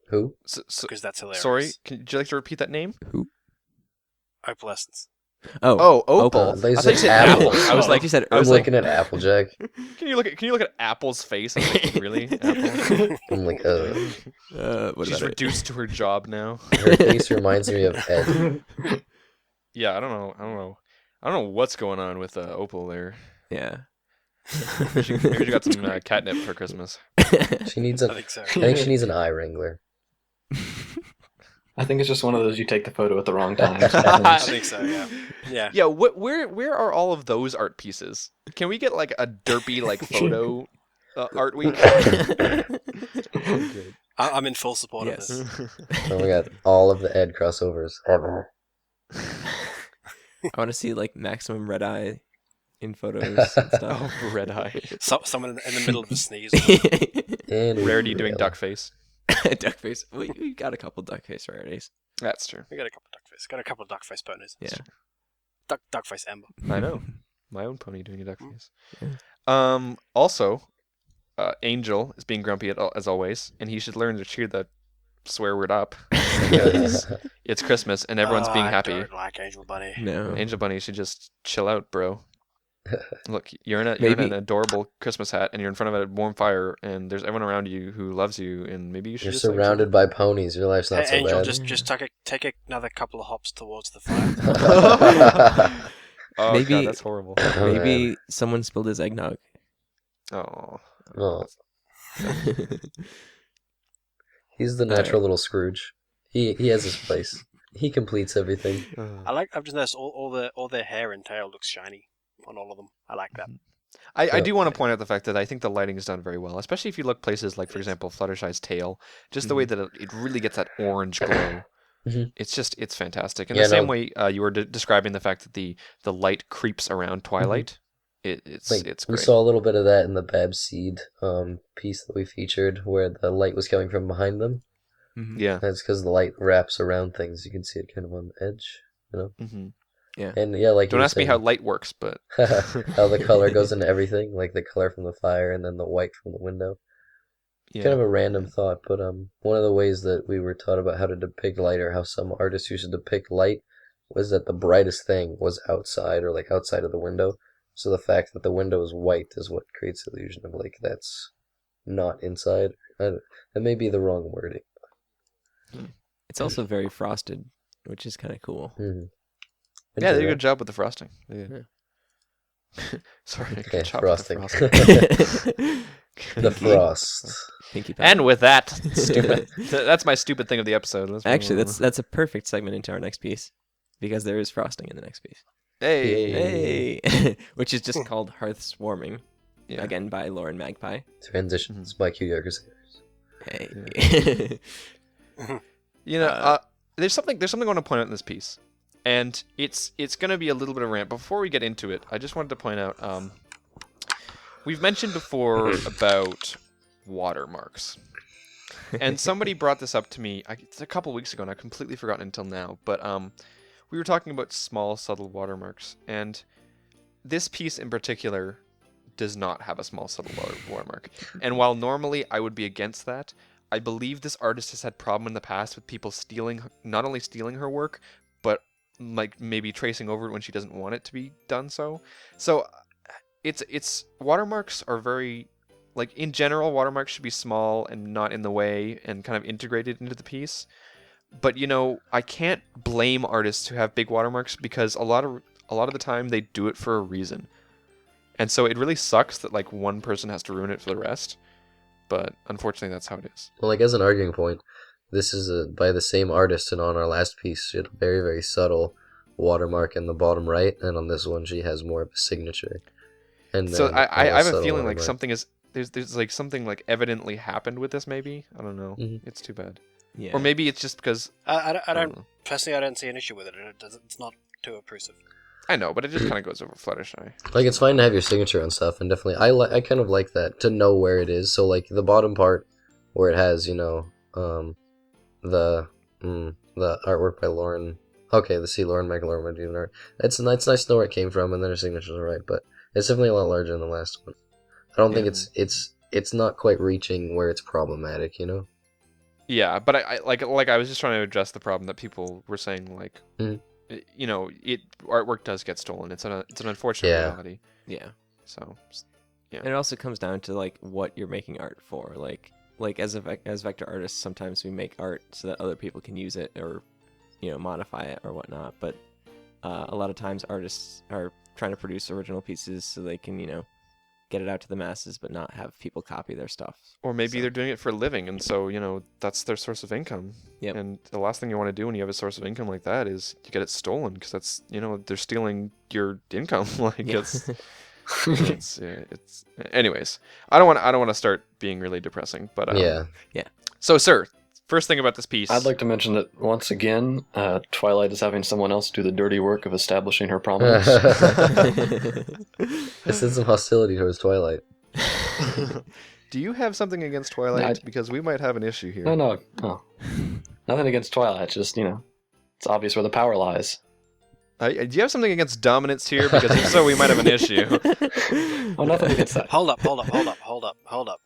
Who? So, Because that's hilarious. sorry, would you like to repeat that name? Opalescence. Oh, Opal. They I thought said you said Apple. Apple. I was like, you said I'm was like, looking at Applejack. can you look at Apple's face? I'm like, really? Apple? I'm like, What She's about reduced to her job now. her face reminds me of Ed. Yeah, I don't know what's going on with Opal there. Yeah. Maybe she got some catnip for Christmas. She needs I a. think so. I think she needs an eye wrangler. I think it's just one of those you take the photo at the wrong time. I think so, yeah. Yeah. Yeah, where are all of those art pieces? Can we get like a derpy like photo art week? I'm in full support of Yes. this. Oh my god, all of the Ed crossovers ever. I want to see like maximum red eye in photos and stuff. Oh, red eye. Someone in the middle of a sneeze. And Rarity doing duck face. Duck face. We got a couple duck face rarities. That's true. We got a couple of duck face. Got a couple of duck face ponies. Yeah. Duck face Amber. I know. My own pony doing a duck face. Yeah. Also, Angel is being grumpy as always, and he should learn to cheer the swear word up because it's Christmas and everyone's being happy. I don't like Angel Bunny. No. Angel Bunny should just chill out, bro. Look, you're in Maybe- an adorable Christmas hat, and you're in front of a warm fire, and there's everyone around you who loves you, and maybe you should You're just like, surrounded by ponies. Your life's not Hey, so Angel, bad. just take another couple of hops towards the fire. Oh, Maybe- God, that's horrible. Oh, Maybe someone spilled his eggnog. Oh. Oh, he's the natural little Scrooge. He has his place. He completes everything. I've just noticed all their hair and tail looks shiny on all of them. I like that. I do want to point out the fact that I think the lighting is done very well, especially if you look places like, for example, Fluttershy's tail. Just the way that it really gets that orange glow. Mhm. It's fantastic. In Yeah, the same no. way you were describing the fact that the light creeps around Twilight. It's Like, it's we great. saw a little bit of that in the Babs Seed piece that we featured, where the light was coming from behind them. Yeah. That's because the light wraps around things. You can see it kind of on the edge, you know. Mm-hmm. And yeah, like Don't you were ask me how saying, light works, but how the color goes into everything, like the color from the fire and then the white from the window. yeah. Kind of a random thought, but one of the ways that we were taught about how to depict light, or how some artists used to depict light, was that the brightest thing was outside, or like outside of the window. So the fact that the window is white is what creates the illusion of like that's not inside. That may be the wrong wording. It's also very frosted, which is kind of cool. Mm-hmm. Yeah, they did a good job with the frosting. They did. Sorry, Okay, good job with the frosting. frosting. The frost. Pinkie Pie. And with that, stupid. That's my stupid thing of the episode. Let's move Actually, on. that's a perfect segment into our next piece. because there is frosting in the next piece. Hey. Hey, which is just called Hearth Swarming, Yeah. again by Lauren Magpie. Transitions by Cutie Art Crusaders. Hey. You know, there's something I want to point out in this piece, and it's going to be a little bit of a rant. Before we get into it, I just wanted to point out we've mentioned before about watermarks, and somebody brought this up to me it's a couple weeks ago, and I've completely forgotten until now. But we were talking about small, subtle watermarks, and this piece in particular does not have a small, subtle watermark. And while normally I would be against that, I believe this artist has had problem in the past with people not only stealing her work, but like maybe tracing over it when she doesn't want it to be done so. So it's watermarks are very, like, in general, watermarks should be small and not in the way and kind of integrated into the piece. But you know, I can't blame artists who have big watermarks because a lot of the time they do it for a reason. And so it really sucks that like one person has to ruin it for the rest. But unfortunately, that's how it is. Well, like, as an arguing point, this is by the same artist, and on our last piece, she had a very, very subtle watermark in the bottom right, and on this one, she has more of a signature. And So then I have a subtle feeling like watermark. something is there's like something like evidently happened with this. Maybe I don't know. Mhm. It's too bad. Yeah. Or maybe it's just because I I don't know. personally. I don't see an issue with it. It's not too obtrusive. I know, but it just kind of goes over Fluttershy. Like, it's fine to have your signature on stuff, and definitely, I kind of like that, to know where it is. So, like, the bottom part, where it has, you know, the artwork by Lauren. Okay, Lauren McLaurin doing art. It's nice to know where it came from, and then her signatures are right, but it's definitely a lot larger than the last one. I don't think it's not quite reaching where it's problematic, you know? Yeah, but I was just trying to address the problem that people were saying, like, Mhm. you know, artwork does get stolen. It's an unfortunate Yeah. reality. Yeah. So yeah. And it also comes down to like what you're making art for. Like as vector artists, sometimes we make art so that other people can use it or, you know, modify it or whatnot. But a lot of times artists are trying to produce original pieces so they can, you know, get it out to the masses, but not have people copy their stuff. Or maybe So- they're doing it for a living, and so, you know, that's their source of income. Yep. And the last thing you want to do when you have a source of income like that is you get it stolen, because that's, you know, they're stealing your income. Like, Yeah. it's. Anyways, I don't want to start being really depressing, but Yeah. So, sir, first thing about this piece. I'd like to mention that once again, Twilight is having someone else do the dirty work of establishing her prominence. This is some hostility towards Twilight. Do you have something against Twilight? I- Because we might have an issue here. No. Nothing against Twilight, just, you know, it's obvious where the power lies. Do you have something against dominance here? Because if so, we might have an issue. Oh, nothing against that. Hold up.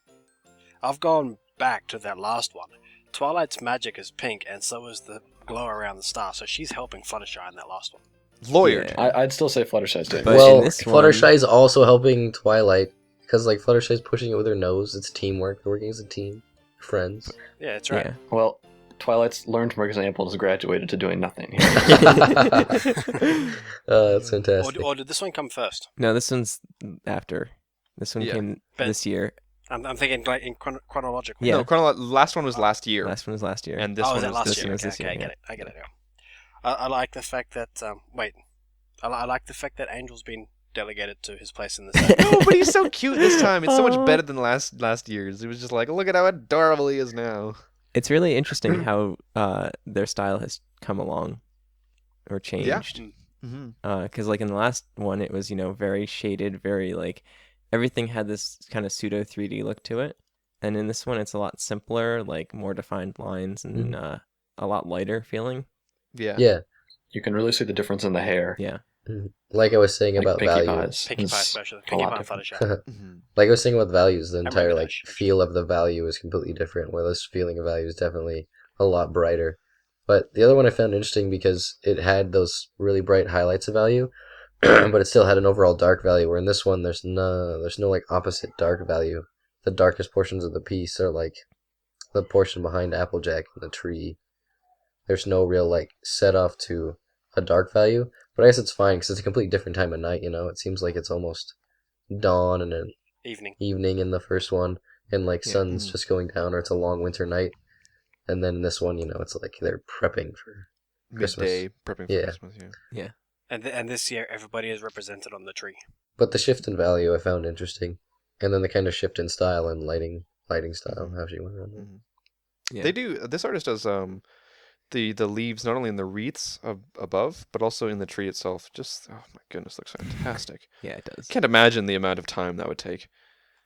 I've gone back to that last one. Twilight's magic is pink, and so is the glow around the star, so she's helping Fluttershy in that last one. Lawyered. Yeah. I'd still say Fluttershy's doing But it. Well, in this one- Fluttershy's also helping Twilight, because, like, Fluttershy's pushing it with her nose. It's teamwork. They're working as a team. Friends. Yeah, that's right. Yeah. Well, Twilight's learned from her example and has graduated to doing nothing. That's fantastic. Or did this one come first? No, this one's after. This one Yeah. came But- this year. I'm thinking like in chronological. Yeah. No, last one was last year. Last one was last year. And this Oh, one was that was last this this year? year. Okay, This year, I yeah. get it. I get it now. I like the fact that I like the fact that Angel's been delegated to his place in the set. No, but he's so cute this time. It's so Aw. much better than last year's. It was just like, look at how adorable he is now. It's really interesting how their style has come along or changed. Mm-hmm. Because like in the last one, it was, you know, very shaded, very like everything had this kind of pseudo 3D look to it. And in this one, it's a lot simpler, like more defined lines and a lot lighter feeling. Yeah. Yeah. You can really see the difference in the hair. Yeah. Like I was saying Like about Pinkie value. Pie's Pinkie is Pie especially. a Pinkie lot Pie and different. Fluttershy. Mhm. Like I was saying about values, the I entire remember like that shit. feel of the value is completely different. Where this feeling of value is definitely a lot brighter. But the other one I found interesting because it had those really bright highlights of value, but it still had an overall dark value. Where in this one, there's no like opposite dark value. The darkest portions of the piece are like the portion behind Applejack and the tree. There's no real like set off to a dark value, but I guess it's fine because it's a completely different time of night. You know, it seems like it's almost dawn and an Evening. evening in the first one, and like Yeah. sun's Mhm. just going down, or it's a long winter night. And then in this one, you know, it's like they're prepping for Christmas. midday prepping for Yeah. Christmas. Yeah. And this year, everybody is represented on the tree. But the shift in value I found interesting, and then the kind of shift in style and lighting style, how she went around it. Mhm. Yeah. They do. This artist does the leaves not only in the wreaths above, but also in the tree itself. Just oh my goodness, looks fantastic. Yeah, it does. Can't imagine the amount of time that would take.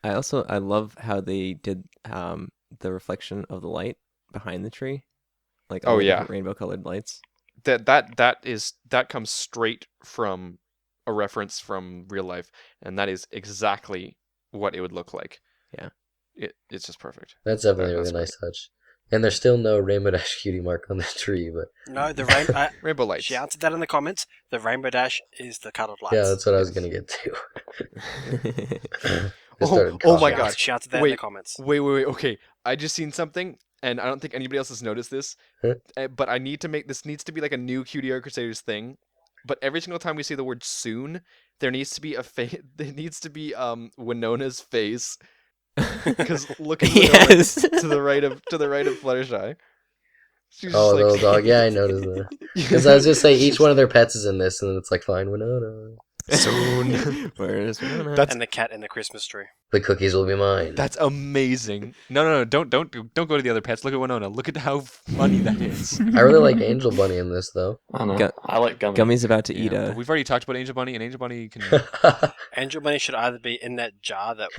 I love how they did the reflection of the light behind the tree, like all Oh, the yeah. different rainbow colored lights. That comes straight from a reference from real life, and that is exactly what it would look like. Yeah. It's just perfect. That's definitely a That's really nice touch. And there's still no Rainbow Dash cutie mark on the tree, but No, the rainbow. Rainbow lights. She answered that in the comments. The rainbow dash is the colored lights. yeah, that's what I was gonna get to. It started Oh my coughing. God. She answered that in the Wait. comments. Wait. Okay, I just seen something, and I don't think anybody else has noticed this. Huh? But I need to make this needs to be like a new Cutie Art Crusaders thing. But every single time we see the word "soon," there needs to be there needs to be Winona's face. Because look at Winona Yes. to the right of Fluttershy. She's Oh, just the little dog. Yeah, I noticed that. Because I was just saying, each one of their pets is in this, and then it's like, fine, Winona. Soon. Where's Winona? That's And the cat in the Christmas tree. The cookies will be mine. That's amazing. No, don't go to the other pets. Look at Winona. Look at how funny that is. I really like Angel Bunny in this, though. I don't know. Gu- I like Gummy. Gummy's about to Yeah, eat but a. we've already talked about Angel Bunny, and Angel Bunny can. Angel Bunny should either be in that jar that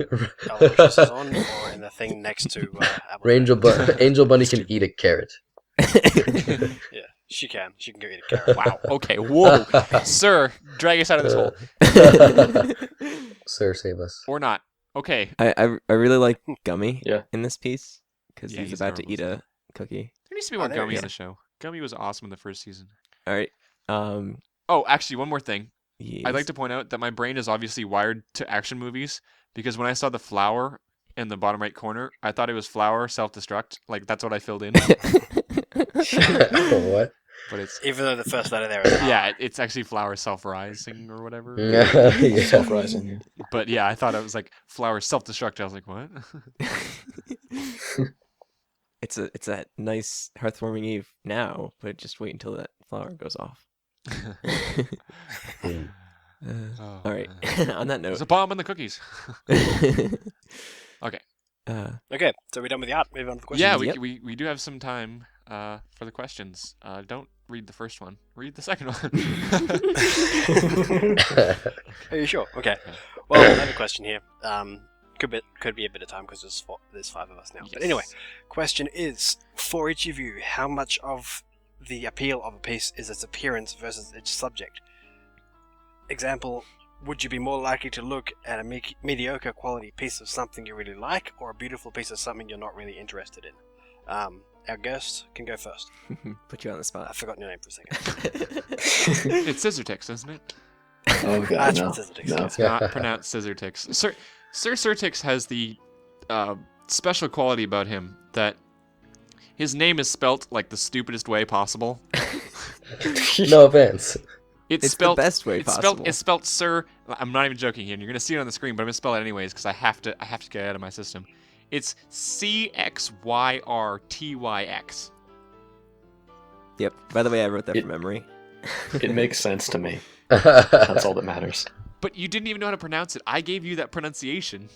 Aloysius is on, or in the thing next to Apple. Angel Bunny can eat a carrot. Yeah, she can. She can go eat a carrot. Wow. Okay. Whoa, sir, drag us out of this hole, Sir, save us. or not? Okay. I really like Gummy Yeah. in this piece because Yeah, he's he's about to adorable, eat isn't a cookie. There needs to be more there Gummy he on is. the show. Gummy was awesome in the first season. All right. Oh, actually, one more thing. Yes. I'd like to point out that my brain is obviously wired to action movies because when I saw the flower in the bottom right corner, I thought it was flower self-destruct. Like that's what I filled in, What? but it's Even though the first letter there is R. yeah, it's actually flower self-rising or whatever. Yeah. Self-rising. But yeah, I thought it was like flower self-destruct. I was like, what? It's a nice hearthwarming eve now, but just wait until that flower goes off. Oh, All right. man. On that There's note. a bomb in the cookies. Okay. Okay, so we're done with the art. Move on to the questions. Yeah, Yep. we do have some time for the questions. Don't read the first one. Read the second one. Are you sure? Okay. Well, I have a question here. Could be a bit of time because there's 5 of us now. But anyway, question is, for each of you, how much of the appeal of a piece is its appearance versus its subject? Example, would you be more likely to look at a mediocre quality piece of something you really like, or a beautiful piece of something you're not really interested in? Our guest can go first. Put you on the I've spot. forgotten your name for a second. It's Scissortix, isn't it? Oh god, That's no. what Scissortix No. It's not pronounced Scissortix. Sir Sirtix has the special quality about him that his name is spelt like the stupidest way possible. No offense. It's spelt the best way possible. It's spelt Sir. I'm not even joking here. And you're gonna see it on the screen, but I'm gonna spell it anyways because I have to get it out of my system. It's CXYRTYX. Yep. By the way, I wrote that It- from memory. It makes sense to me. That's all that matters. But you didn't even know how to pronounce it. I gave you that pronunciation.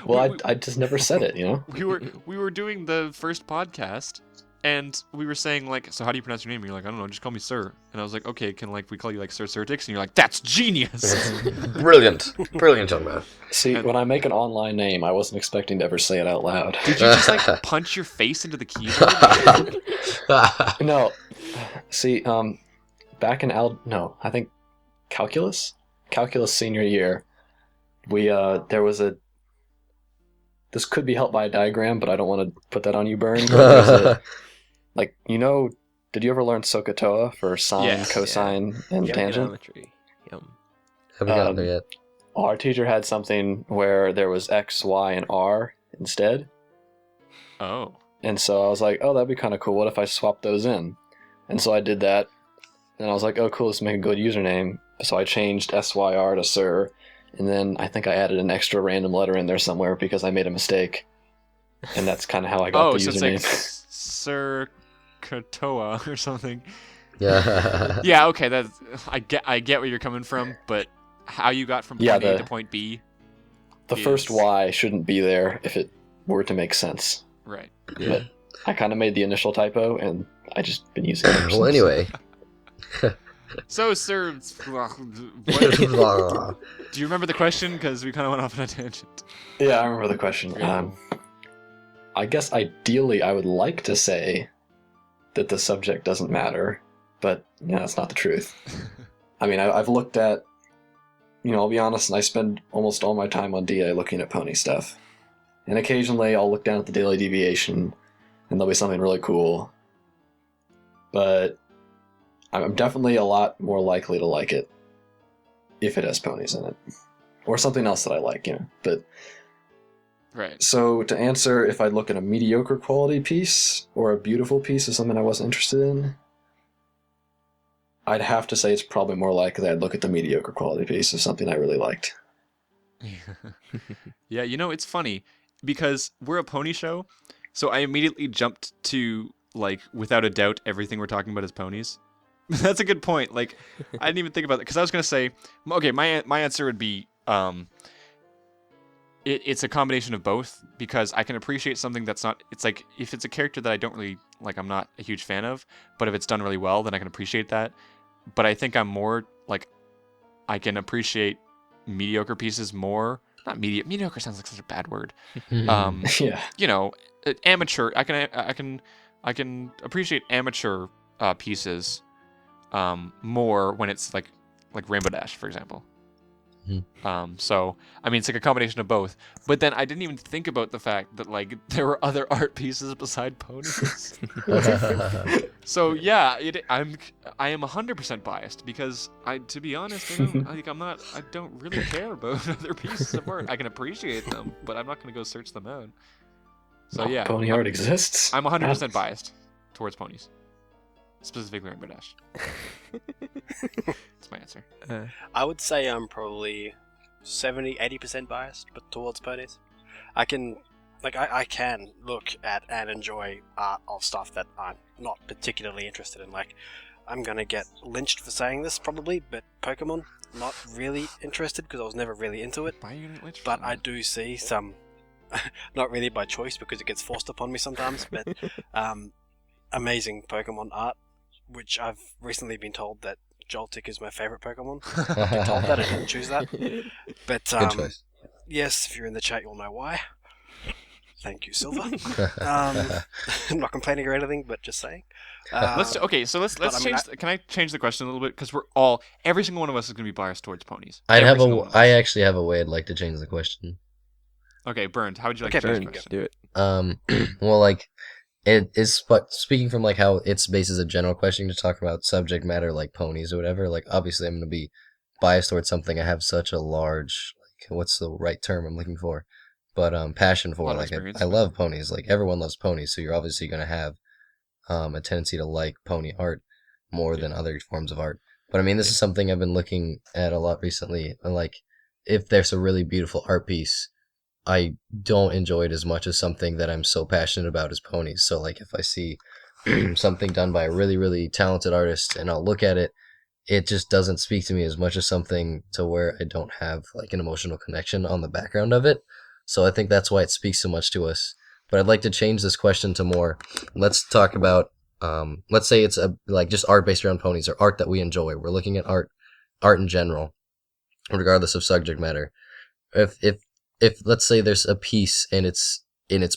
Well, I just never said it, you know? we were doing the first podcast, and we were saying like, so how do you pronounce your name? And you're like, I don't know, just call me Sir. And I was like, okay, can we call you like Sir Sirtix? And you're like, that's genius. Brilliant, young man. See, And- when I make an online name, I wasn't expecting to ever say it out loud. Did you just like punch your face into the keyboard? No. See, back in I think calculus senior year, we there was a. This could be helped by a diagram, but I don't want to put that on you, Burn. But there's a, like, did you ever learn SOHCAHTOA for sine, Yes. cosine, and tangent? Trigonometry. Yum. Haven't gotten there yet. Our teacher had something where there was X, Y, and R instead. Oh. And so I was like, oh, that'd be kind of cool. What if I swapped those in? And so I did that. And I was like, oh, cool, let's make a good username. So I changed SYR to Sir. And then I think I added an extra random letter in there somewhere because I made a mistake. And that's kind of how I got Oh, the so it's username. like Sir Krakatoa or something. Yeah. Yeah, okay, I get where you're coming from, but how you got from point A to point B? The first Y shouldn't be there if it were to make sense. Right. But I kind of made the initial typo, and I just been using it ever Well, since. anyway. So, sir, do you remember the question? Because we kind of went off on a tangent. Yeah, I remember the question. I guess ideally I would like to say that the subject doesn't matter, but that's not the truth. I mean, I've looked at, I'll be honest, and I spend almost all my time on DA looking at pony stuff. And occasionally I'll look down at the daily deviation, and there'll be something really cool. But I'm definitely a lot more likely to like it if it has ponies in it. Or something else that I like, But Right. So to answer if I'd look at a mediocre quality piece or a beautiful piece of something I wasn't interested in, I'd have to say it's probably more likely I'd look at the mediocre quality piece of something I really liked. Yeah, it's funny because we're a pony show, so I immediately jumped to, without a doubt, everything we're talking about is ponies. That's a good point. I didn't even think about that because I was going to say, okay, my answer would be, it's a combination of both because I can appreciate something that's not. It's like if it's a character that I don't really like, I'm not a huge fan of, but if it's done really well, then I can appreciate that. But I think I'm more I can appreciate mediocre pieces more. Not mediocre sounds like such a bad word. Yeah. Amateur. I can appreciate amateur pieces more when it's like Rainbow Dash, for example. So I mean, it's like a combination of both. But then I didn't even think about the fact that there were other art pieces beside ponies. So yeah, I am 100% biased because to be honest, I don't really care about other pieces of art. I can appreciate them, but I'm not going to go search them out. So yeah, pony art exists. I'm 100% biased towards ponies, specifically Rainbow Dash. That's my answer. I would say I'm probably 70-80% biased, but towards ponies. I can look at and enjoy art of stuff that I'm not particularly interested in. I'm gonna get lynched for saying this probably, but Pokemon, not really interested because I was never really into it. Why are you getting lynched? But I do see some, not really by choice because it gets forced upon me sometimes, but amazing Pokemon art, which I've recently been told that Joltik is my favorite Pokemon. I've been told that, I didn't choose that. But Good choice. yes, if you're in the chat, you'll know why. Thank you, Silver. I'm not complaining or anything, but just saying. Let's change. Can I change the question a little bit? Because every single one of us is going to be biased towards ponies. I actually have a way I'd like to change the question. Okay, Burned. How would you like to change the question? Do it. Well, it is, but speaking from how its base is a general question to talk about subject matter like ponies or whatever. Obviously, I'm going to be biased towards something I have such a large what's the right term I'm looking for, but passion for. I love ponies. Everyone loves ponies, so you're obviously going to have a tendency to like pony art more than other forms of art. But I mean, this is something I've been looking at a lot recently. If there's a really beautiful art piece, I don't enjoy it as much as something that I'm so passionate about as ponies. So if I see something done by a really, really talented artist and I'll look at it, it just doesn't speak to me as much as something to where I don't have an emotional connection on the background of it. So I think that's why it speaks so much to us. But I'd like to change this question to more, let's talk about, let's say it's just art based around ponies or art that we enjoy. We're looking at art in general, regardless of subject matter. If let's say there's a piece and it's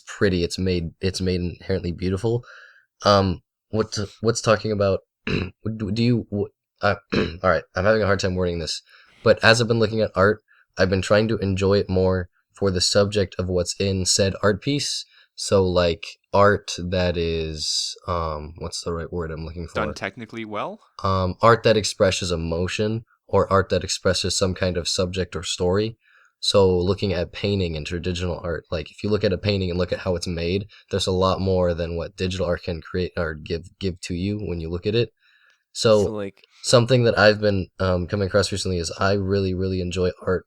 pretty, it's made inherently beautiful. What's talking about? All right, I'm having a hard time wording this, but as I've been looking at art, I've been trying to enjoy it more for the subject of what's in said art piece. So art that is what's the right word I'm looking for? Done technically well. Art that expresses emotion or art that expresses some kind of subject or story. So looking at painting and traditional art, if you look at a painting and look at how it's made, there's a lot more than what digital art can create or give to you when you look at it. So something that I've been coming across recently is I really, really enjoy art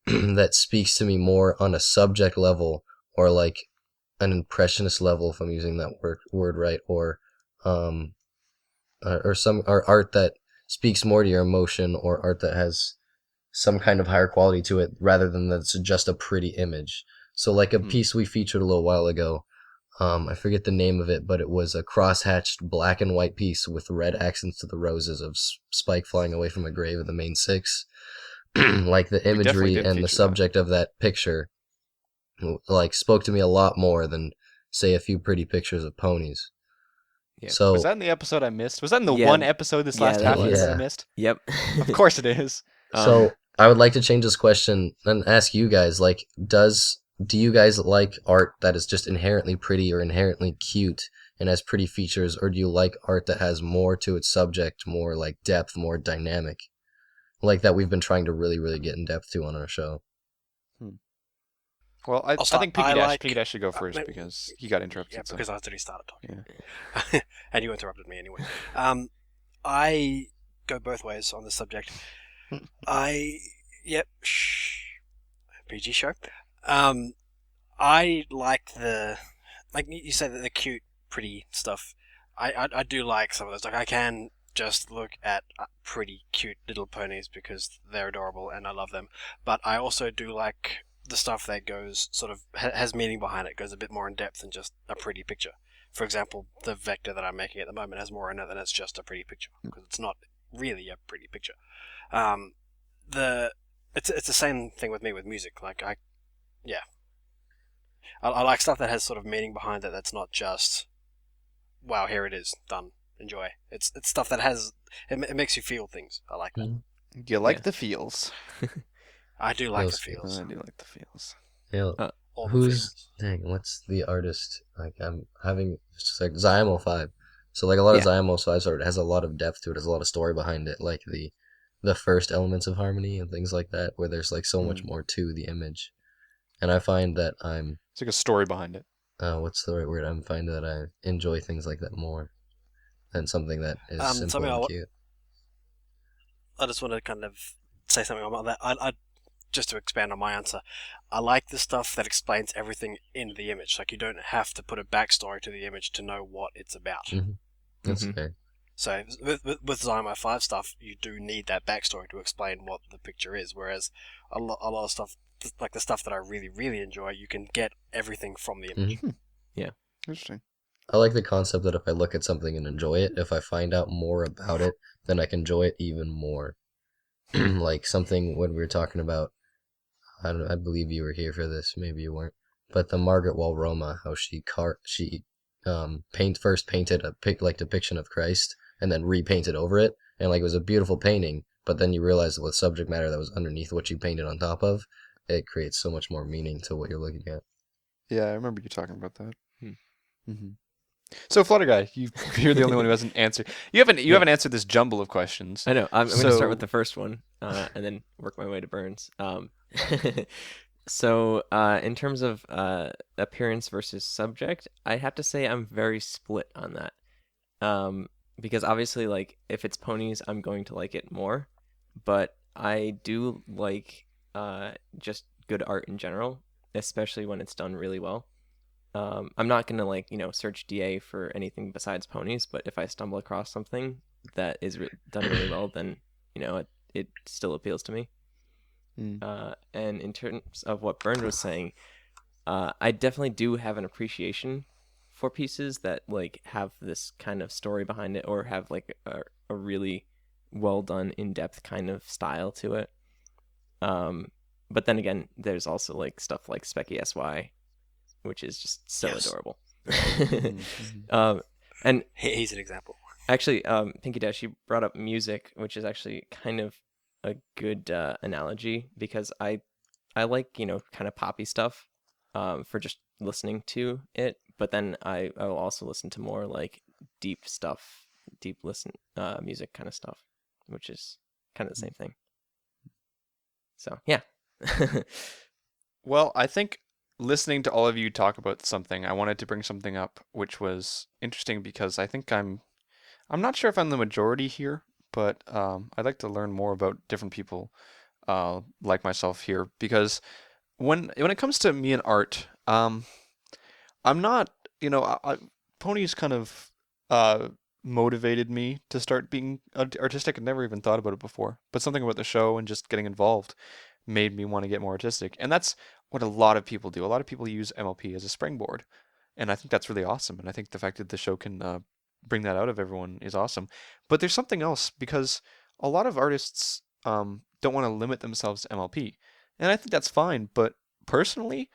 that speaks to me more on a subject level or an impressionist level, if I'm using that word right, or or art that speaks more to your emotion, or art that has some kind of higher quality to it rather than that it's just a pretty image. So like a piece we featured a little while ago, I forget the name of it, but it was a cross-hatched black and white piece with red accents to the roses of Spike flying away from a grave of the main six. Like the definitely imagery did and the feature that. subject of that picture, like spoke to me a lot more than say a few pretty pictures of ponies. Yeah. So Was that in the episode I missed? Was that in the Yeah, one episode this last that half year was. that I Yeah. missed? Yep. Of course it is. So I would like to change this question and ask you guys, like, do you guys like art that is just inherently pretty or inherently cute and has pretty features, or do you like art that has more to its subject, more like depth, more dynamic, like that we've been trying to really, really get in depth to on our show? Well, I I'll start. think Pinky Dash should go first because he got interrupted. Yeah, so. because I already started talking. Yeah. And you interrupted me anyway. I go both ways on this subject. PG show. I like like you said, the cute, pretty stuff. I do like some of those. Like I can just look at pretty, cute little ponies because they're adorable and I love them. But I also do like the stuff that goes sort of has meaning behind it, goes a bit more in depth than just a pretty picture. For example, the vector that I'm making at the moment has more in it than it's just a pretty picture, because it's not really a pretty picture. It's the same thing with me with music. Like I like stuff that has sort of meaning behind it. That's not just, wow, here it is, done, enjoy. It's stuff that has it makes you feel things. I like that. You like Yeah. the feels. I do like the Those feels. I do like the feels. Yeah. All the Who's feels. dang? What's the artist? Like I'm having it's just like Zymo 5. So like a lot of Yeah. Zymo 5 art has a lot of depth to it. Has a lot of story behind it, like the first elements of harmony and things like that, where there's like so much more to the image. And I find that It's like a story behind it. what's the right word? I'm finding that I enjoy things like that more than something that is simple something and cute. I just want to kind of say something about that. I just to expand on my answer, I like the stuff that explains everything in the image. Like you don't have to put a backstory to the image to know what it's about. That's Mhm. fair. So with Zymo 5 stuff, you do need that backstory to explain what the picture is. Whereas a lot of stuff, like the stuff that I really, really enjoy, you can get everything from the image. Interesting. I like the concept that if I look at something and enjoy it, if I find out more about it, then I can enjoy it even more. Like something when we were talking about, I believe you were here for this, maybe you weren't, but the Margaret Wall Roma, how she first painted a depiction of Christ and then repainted over it, and like it was a beautiful painting, but then you realize with subject matter that was underneath what you painted on top of, it creates so much more meaning to what you're looking at. Yeah, I remember you talking about that. Hmm. So Flutter Guy, you're the only one who hasn't answered. You haven't answered this jumble of questions. I know. I'm going to So- start with the first one and then work my way to Burns. So, in terms of appearance versus subject, I have to say I'm very split on that. Because obviously, like, if it's ponies, I'm going to like it more. But I do like just good art in general, especially when it's done really well. I'm not going to, search DA for anything besides ponies, but if I stumble across something that is done really well, then, it still appeals to me. And in terms of what Byrne was saying, I definitely do have an appreciation for pieces that have this kind of story behind it, or have a really well done, in depth kind of style to it. But then again, there's also stuff like Specky SY, which is just so adorable. And He's an example. actually, Pinky Dash, you brought up music, which is actually kind of a good analogy, because I like kind of poppy stuff for just listening to it, but then I will also listen to more deep stuff, music kind of stuff, which is kind of the same thing. So yeah. Well, I think listening to all of you talk about something, I wanted to bring something up which was interesting, because I think I'm not sure if I'm the majority here, but I'd like to learn more about different people like myself here, because when it comes to me and art, I'm not, ponies kind of motivated me to start being artistic. I'd never even thought about it before, but something about the show and just getting involved made me want to get more artistic. And that's what a lot of people do. A lot of people use MLP as a springboard, and I think that's really awesome. And I think the fact that the show can bring that out of everyone is awesome. But there's something else, because a lot of artists don't want to limit themselves to MLP, and I think that's fine. But personally,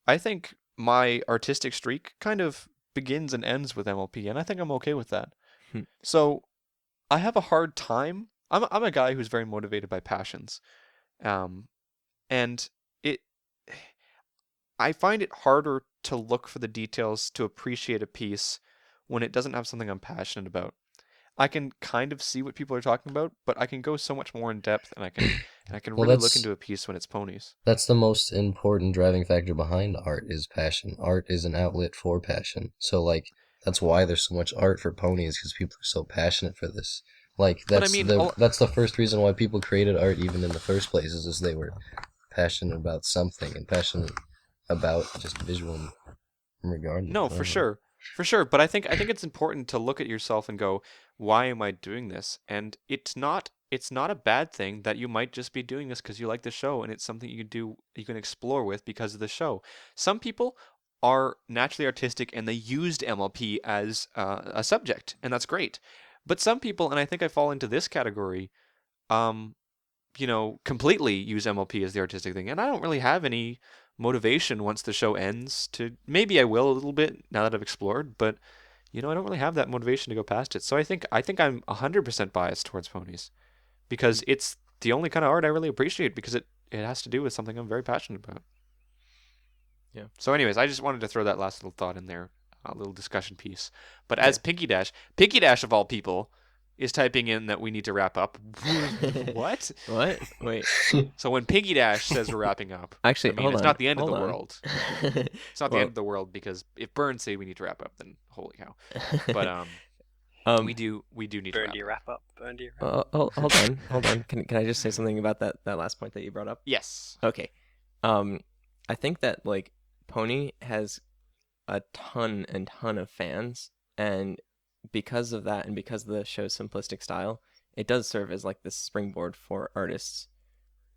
I think my artistic streak kind of begins and ends with MLP, and I think I'm okay with that. Hmm. So I have a hard time. I'm a guy who's very motivated by passions, and it I find it harder to look for the details to appreciate a piece when it doesn't have something I'm passionate about. I can kind of see what people are talking about, but I can go so much more in depth, and I can Well, really look that's into a piece when it's ponies. that's the most important driving factor behind art is passion. Art is an outlet for passion. So like that's why there's so much art for ponies because people are so passionate for this. Like But I mean, that's the first reason why people created art even in the first place is they were passionate about something and passionate about just visual regard. no, for sure. For sure, but I think it's important to look at yourself and go, why am I doing this? And it's not a bad thing that you might just be doing this because you like the show and it's something you can explore with because of the show. Some people are naturally artistic and they used MLP as a subject, and that's great. But some people, and I think I fall into this category, um, completely use MLP as the artistic thing. And I don't really have any motivation once the show ends to, maybe I will a little bit now that I've explored, but I don't really have that motivation to go past it. So I think I'm 100% biased towards ponies because it's the only kind of art I really appreciate because it has to do with something I'm very passionate about. Yeah. So anyways, I just wanted to throw that last little thought in there, a little discussion piece. But Yeah. as Pinky Dash of all people is typing in that we need to wrap up. What? What? Wait. So when Pinky Dash says we're wrapping up, Actually, I mean, hold it's on. not the end of hold the on. world. It's not the end of the world because if Burns say we need to wrap up, then holy cow. But we do need to Burn wrap to your up. wrap up. Burn to your wrap up. Hold on. Can I just say something about that last point that you brought up? Yes. Okay. I think that like Pony has a ton of fans, and because of that and because of the show's simplistic style, it does serve as like this springboard for artists.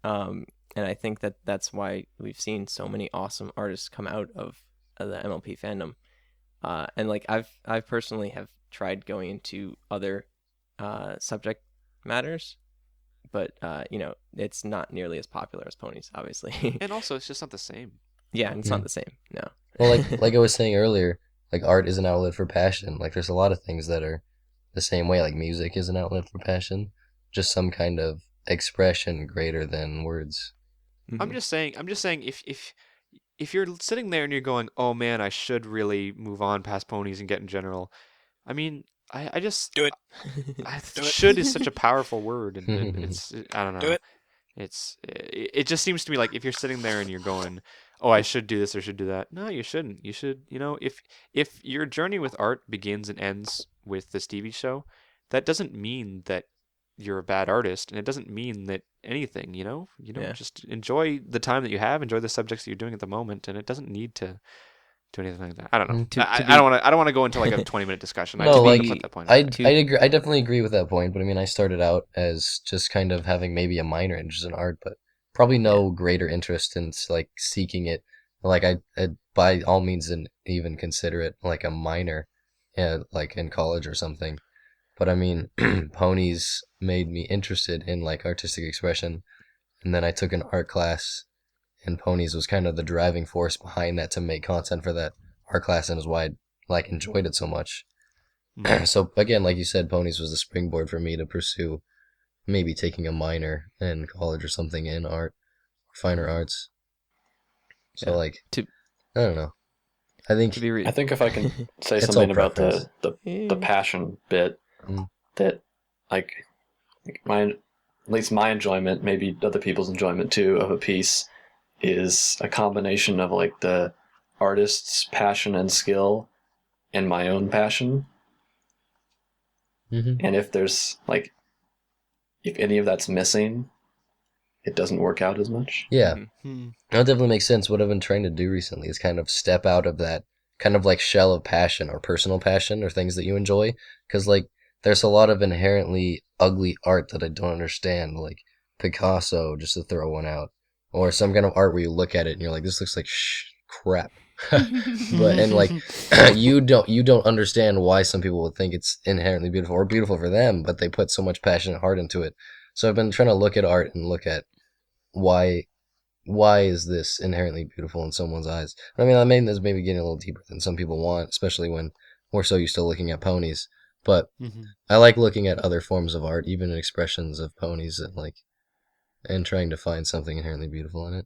And I think that that's why we've seen so many awesome artists come out of the MLP fandom. And like I've personally have tried going into other subject matters, but it's not nearly as popular as ponies, obviously. And also, it's just not the same. Yeah, and it's not the same. No. Well, like I was saying earlier, like art is an outlet for passion. Like there's a lot of things that are the same way. Like music is an outlet for passion, just some kind of expression greater than words. Mhm. I'm just saying if you're sitting there and you're going, oh man, I should really move on past ponies and get in general. I mean, I just Do it. I Do it. should is such a powerful word, and it's I don't know. Do it. It just seems to me like if you're sitting there and you're going, oh, I should do this or should do that. No, you shouldn't. You should, if your journey with art begins and ends with this TV show, that doesn't mean that you're a bad artist, and it doesn't mean that anything, Yeah. just enjoy the time that you have, enjoy the subjects that you're doing at the moment, and it doesn't need to do anything like that. I don't know. Mm. To I be- don't want to go into like a 20-minute discussion. I No, just like, need to put that point I out there. I agree. I definitely agree with that point. But I mean, I started out as just kind of having maybe a minor interest in art, but probably no greater interest in like seeking it. Like I by all means didn't even consider it like a minor, like in college or something. But I mean, ponies made me interested in like artistic expression, and then I took an art class, and ponies was kind of the driving force behind that to make content for that art class, and is why I like enjoyed it so much. So again, like you said, ponies was the springboard for me to pursue maybe taking a minor in college or something in art or finer arts. So Yeah. like, To- I don't know. I think To be re- I think if I can say It's all something about preference. the passion bit, Mm. that like at least my enjoyment, maybe other people's enjoyment too, of a piece is a combination of like the artist's passion and skill and my own passion. Mhm. And if any of that's missing, it doesn't work out as much. Yeah, Mhm. that definitely makes sense. What I've been trying to do recently is kind of step out of that kind of like shell of passion or personal passion or things that you enjoy. Because like there's a lot of inherently ugly art that I don't understand, like Picasso, just to throw one out, or some kind of art where you look at it and you're like, this looks like crap. But and like you don't understand why some people would think it's inherently beautiful or beautiful for them, but they put so much passion and heart into it. So I've been trying to look at art and look at why is this inherently beautiful in someone's eyes. I mean, I mean, this maybe getting a little deeper than some people want, especially when we're so used to looking at ponies. But I like looking at other forms of art, even expressions of ponies, and trying to find something inherently beautiful in it.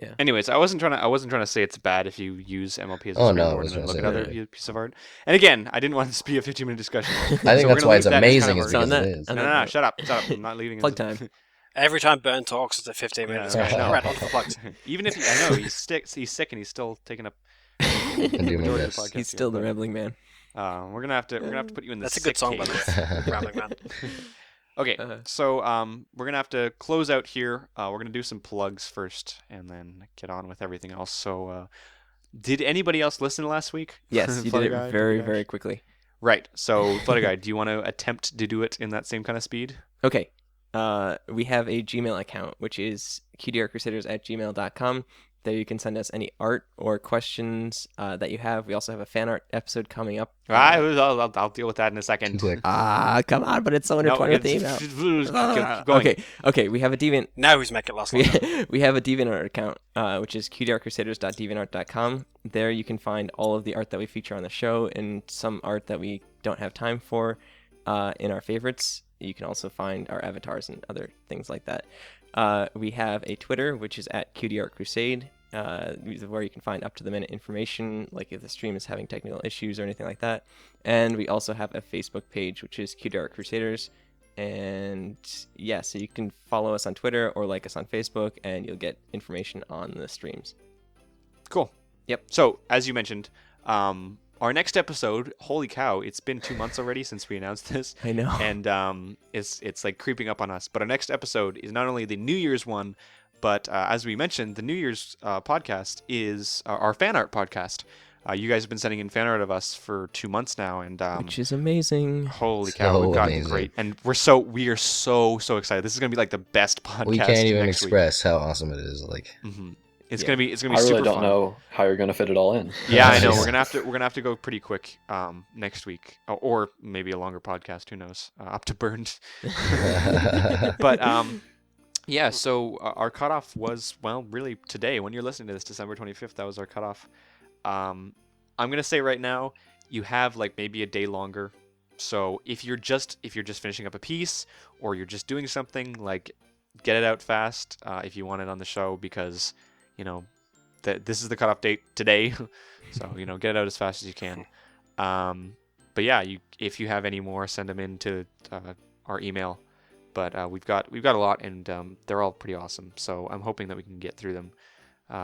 Yeah. Anyways, I wasn't trying to say it's bad if you use MLP as a Oh, no, I springboard wasn't and then look trying at to other pieces of art. And again, I didn't want this to be a 15-minute discussion. I think So we're that's gonna why leave it's that as amazing, kind of is So our- on because that- it is. on No, that no, no, note- shut up. I'm not leaving Plug it. time. Every time Burn talks, it's a 15-minute Yeah, discussion. I know. Right, on to the plugs. Even if I know he's sick and he's still taking up I can do my majority of the best. podcast. He's still here, the rambling man. but, we're gonna have to put you in the That's a sick good song, by the cave. way. Rambling Man. Okay, Uh-huh. so we're gonna have to close out here. We're gonna do some plugs first, and then get on with everything else. So, did anybody else listen last week? Yes, you Flutter did Guy, it very, Dash? very quickly. Right. So, Flutter Guy, do you want to attempt to do it in that same kind of speed? Okay. We have a Gmail account, which is cutieartcrusaders@gmail.com. There you can send us any art or questions that you have. We also have a fan art episode coming up. I'll deal with that in a second. Too quick. Come on, but it's so intertwined with the email. Keep going. Okay. We have a Deviant. Now who's making it last long? We have a DeviantArt account, which is cutieartcrusaders.deviantart.com. There you can find all of the art that we feature on the show and some art that we don't have time for in our favorites. You can also find our avatars and other things like that. We have a Twitter, which is at Cutie Art Crusade, where you can find up-to-the-minute information, like if the stream is having technical issues or anything like that. And we also have a Facebook page, which is Cutie Art Crusaders. And yeah, so you can follow us on Twitter or like us on Facebook, and you'll get information on the streams. Cool. Yep. So, as you mentioned, our next episode, holy cow, it's been 2 months already since we announced this. I know. And it's like creeping up on us. But our next episode is not only the New Year's one, but as we mentioned, the New Year's podcast is our fan art podcast. You guys have been sending in fan art of us for 2 months now, and Which is amazing. holy cow, So we've gotten amazing. great, and we are so excited. This is gonna be like the best podcast. We can't even next express how awesome it is. Like, week. Mhm. It's Yeah. gonna be I super really don't fun. know how you're going to fit it all in. Yeah, I know. Jeez. We're gonna have to go pretty quick next week, or maybe a longer podcast. Who knows? Up to burned. But yeah. So our cutoff was really today. When you're listening to this, December 25th, that was our cutoff. I'm gonna say right now, you have like maybe a day longer. So if you're just finishing up a piece, or you're just doing something, like get it out fast if you want it on the show, because this is the cutoff date today. So get it out as fast as you can. But yeah, if you have any more, send them in to our email. But we've got a lot, and they're all pretty awesome. So I'm hoping that we can get through them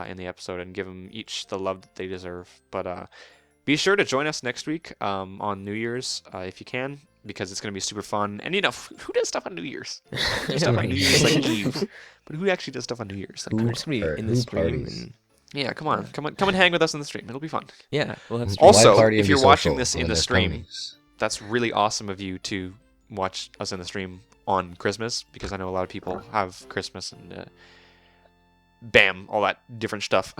in the episode and give them each the love that they deserve. But be sure to join us next week on New Year's if you can, because it's going to be super fun. And who does stuff on New Year's? Who does stuff on New Year's like Eve? But who actually does stuff on New Year's? Like, We're just gonna be in the Who stream. parties? And, yeah, come on, and hang with us in the stream. It'll be fun. yeah, we'll have Also, Why party and if be you're watching social this in when the there's stream, ponies? That's really awesome of you to watch us in the stream on Christmas, because I know a lot of people have Christmas and bam, all that different stuff.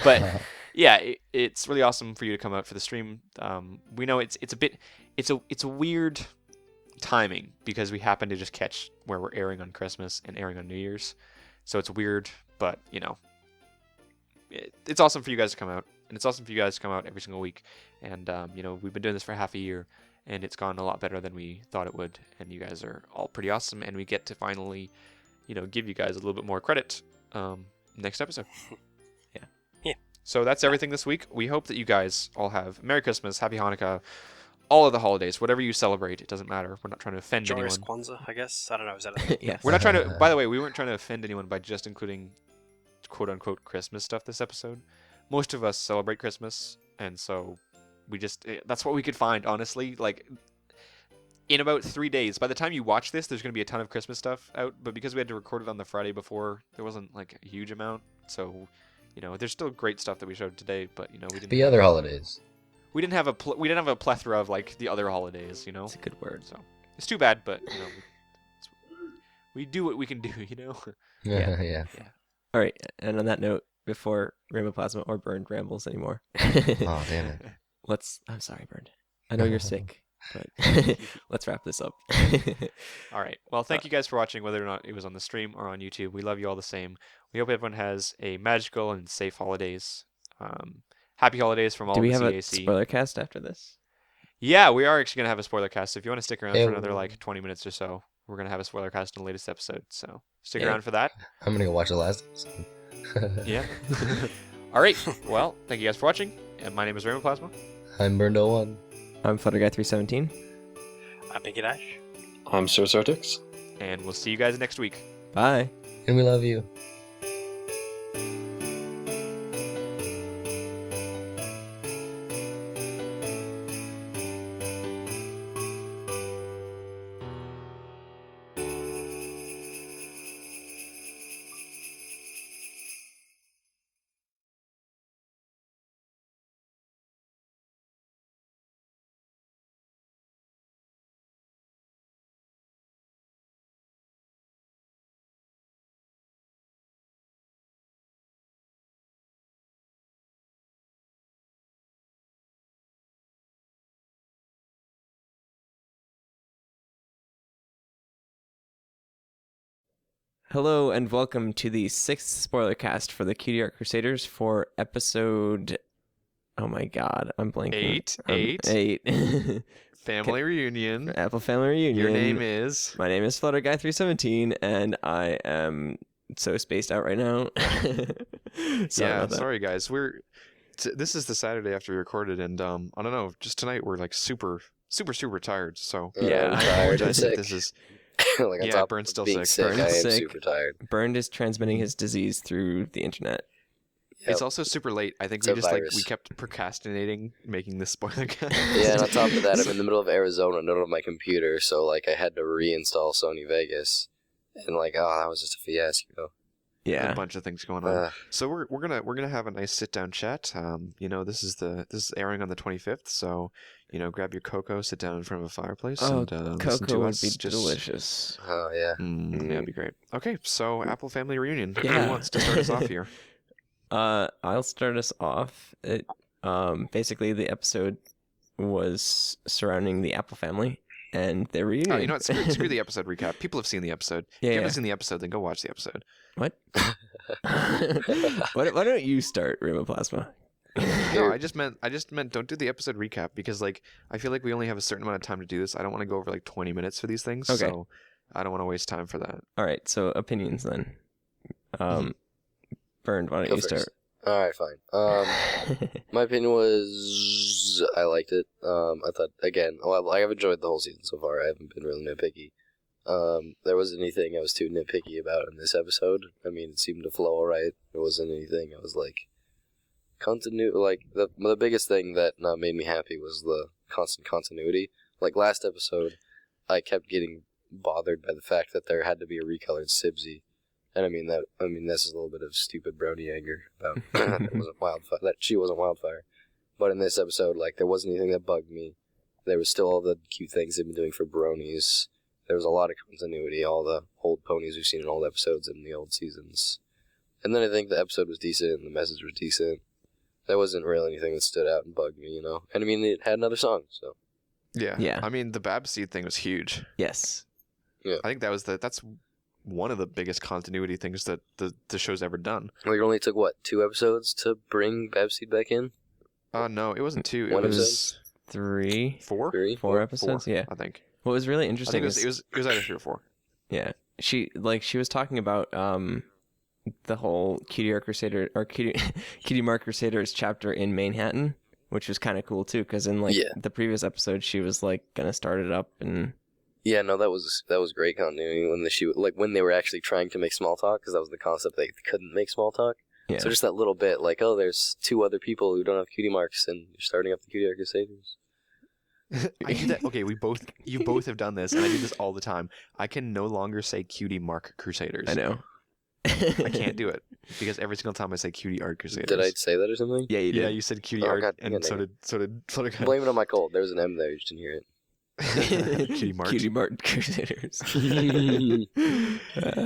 But yeah, it's really awesome for you to come out for the stream. We know it's a weird timing, because we happen to just catch where we're airing on Christmas and airing on New Year's, so it's weird. But it's awesome for you guys to come out, and it's awesome for you guys to come out every single week. And we've been doing this for half a year, and it's gone a lot better than we thought it would. And you guys are all pretty awesome, and we get to finally, give you guys a little bit more credit next episode. Yeah. So that's everything this week. We hope that you guys all have Merry Christmas, Happy Hanukkah, all of the holidays, whatever you celebrate. It doesn't matter. We're not trying to offend Joyous anyone. Kwanzaa, I guess. I don't know. Is that a yes. We're not trying to. By the way, we weren't trying to offend anyone by just including "quote unquote" Christmas stuff this episode. Most of us celebrate Christmas, and so that's what we could find. Honestly, like in about 3 days, by the time you watch this, there's going to be a ton of Christmas stuff out. But because we had to record it on the Friday before, there wasn't like a huge amount. So there's still great stuff that we showed today, but we didn't. The other holidays. We didn't have a plethora of like the other holidays. It's a good word. So it's too bad, but we do what we can do. Yeah. Yeah. All right, and on that note, before Rainbow Plasma or Burned rambles anymore, Oh, damn it. I'm sorry, Burned. I know you're sick, but let's wrap this up. All right. Well, thank you guys for watching, whether or not it was on the stream or on YouTube. We love you all the same. We hope everyone has a magical and safe holidays. Happy holidays from all Do we the have a CAC. spoiler cast after this? Yeah, we are actually going to have a spoiler cast. So if you want to stick around Hey, for another like 20 minutes or so, we're going to have a spoiler cast in the latest episode. So stick Yeah. around for that. I'm gonna go watch the last episode. Yeah. All right. Well, thank you guys for watching. And my name is Rainbow Plasma. I'm Burned01. I'm Flutterguy317. I'm Pinky Dash. I'm Sir Certix. And we'll see you guys next week. Bye. And we love you. Hello and welcome to the 6th spoiler cast for the Cutie Art Crusaders for episode... Oh my god, I'm blanking. Eight. 8. Family reunion. Apple Family Reunion. Your name is... My name is Flutterguy317, and I am so spaced out right now. Sorry about that. Sorry guys. This is the Saturday after we recorded, and I don't know, just tonight we're like super tired. So Yeah. I'm I tired and apologize if sick. this is... Like, on Yeah, top of Burn's still being sick. sick. Burn's I am sick. super tired. Burned is transmitting his disease through the internet. It's Yep. also super late. I think It's we a just virus. we kept procrastinating making this spoiler cast. Yeah, and on top of that, I'm in the middle of Arizona, not on my computer, so like I had to reinstall Sony Vegas, and like, oh, that was just a fiasco. A bunch of things going on. Uh, So we're gonna have a nice sit down chat. This is airing on the 25th, so grab your cocoa, sit down in front of a fireplace, Oh, and listen Cocoa to would us. be Just... delicious. oh yeah. Yeah, it'd be great. Okay, so Apple Family Reunion. Yeah. Who wants to start us off here? I'll start us off. Basically the episode was surrounding the Apple family and their reunion. Oh, you know what? Screw the episode recap. People have seen the episode. If you haven't seen the episode, then go watch the episode. What? Why don't you start, Rainbow Plasma? No, I just meant don't do the episode recap because like I feel like we only have a certain amount of time to do this. I don't want to go over like 20 minutes for these things. Okay. So I don't want to waste time for that. All right, so opinions then. Burned, why don't Go you first. start? All right, fine. My opinion was I liked it. I thought again, well, I have enjoyed the whole season so far. I haven't been really nitpicky. There wasn't anything I was too nitpicky about in this episode. I mean, it seemed to flow alright. There wasn't anything I was like continuity. Like the biggest thing that made me happy was the constant continuity. Like last episode, I kept getting bothered by the fact that there had to be a recolored Sibsy. And I mean this is a little bit of stupid brony anger about that wasn't Wildfire, that she wasn't Wildfire. But in this episode, like there wasn't anything that bugged me. There was still all the cute things they've been doing for bronies. There was a lot of continuity, all the old ponies we've seen in old episodes in the old seasons. And then I think the episode was decent and the message was decent. There wasn't really anything that stood out and bugged me, you know. And I mean it had another song, so Yeah. I mean the Babseed thing was huge. Yes. I think that's one of the biggest continuity things that the show's ever done. well, it only took what, 2 episodes to bring Babseed back in? No, it wasn't 2. It One was 3, 4. 3? 4 episodes. Yeah. I think. What was really I interesting think it was either 3 or 4. Yeah, she was talking about the whole Cutie Art Crusader or Cutie Mark Crusaders chapter in Manhattan, which was kind of cool too. Because in the previous episode, she was like gonna start it up and. Yeah, no, that was great continuity when they were actually trying to make small talk, because that was the concept, they couldn't make small talk. Yeah. So just that little bit, like, oh, there's 2 other people who don't have cutie marks, and you're starting up the Cutie Art Crusaders. I do that. Okay, you both have done this, and I do this all the time. I can no longer say Cutie Mark Crusaders. I know. I can't do it. because every single time I say Cutie Art Crusaders. Did I say that or something? Yeah, you did. Yeah, you said Cutie Oh, Art, God, and yeah, so did Spoilercast. Blame it on my cold. There was an M there. You just didn't hear it. Cutie Mart. Cutie Mart Crusaders.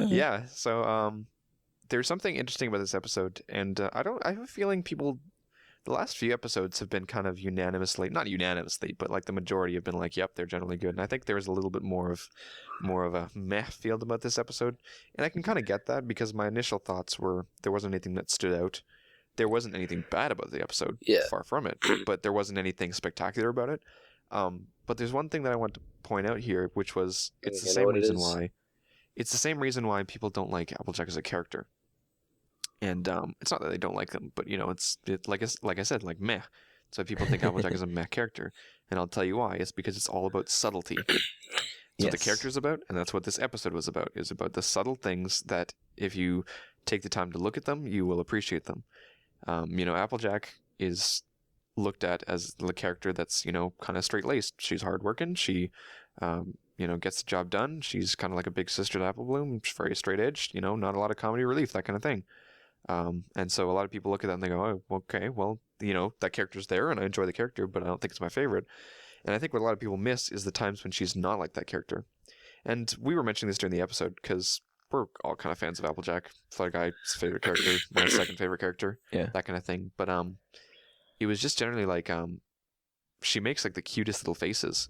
Yeah, so there's something interesting about this episode, and I have a feeling the last few episodes have been kind of not unanimously, but like the majority have been like, yep, they're generally good. And I think there was a little bit more of a meh feel about this episode, and I can kind of get that because my initial thoughts were there wasn't anything that stood out. There wasn't anything bad about the episode, far from it, but there wasn't anything spectacular about it. But there's one thing that I want to point out here, which was it's the same reason why. It's the same reason why people don't like Applejack as a character. And it's not that they don't like them, but it's like I said, like meh. So people think Applejack is a meh character, and I'll tell you why. It's because it's all about subtlety. So the character's about, and that's what this episode was about. Is about the subtle things that if you take the time to look at them, you will appreciate them. Applejack is looked at as the character that's kind of straight laced. She's hardworking. She gets the job done. She's kind of like a big sister to Apple Bloom. She's very straight edged. Not a lot of comedy relief, that kind of thing. And so a lot of people look at that and they go, oh, okay, well, that character's there and I enjoy the character, but I don't think it's my favorite. And I think what a lot of people miss is the times when she's not like that character. And we were mentioning this during the episode because we're all kind of fans of Applejack. Fly Guy's favorite character, my second favorite character, that kind of thing. But it was just generally like she makes like the cutest little faces,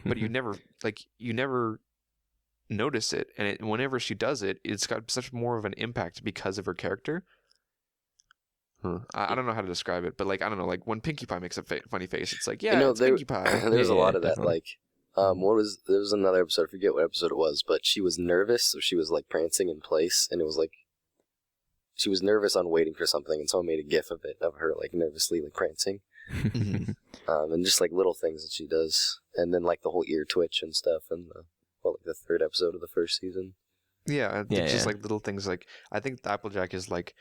but you never notice it, and whenever she does it, it's got such more of an impact because of her character. I don't know how to describe it, but like I don't know, like when Pinkie Pie makes a funny face, it's like it's Pinkie Pie. There's a lot of that. Definitely. Like, there was another episode. I forget what episode it was, but she was nervous, so she was like prancing in place, and it was like she was nervous on waiting for something, and someone made a gif of it of her like nervously like prancing, and just like little things that she does, and then like the whole ear twitch and stuff, and the third episode of the first season. Yeah, just like little things. Like I think Applejack is like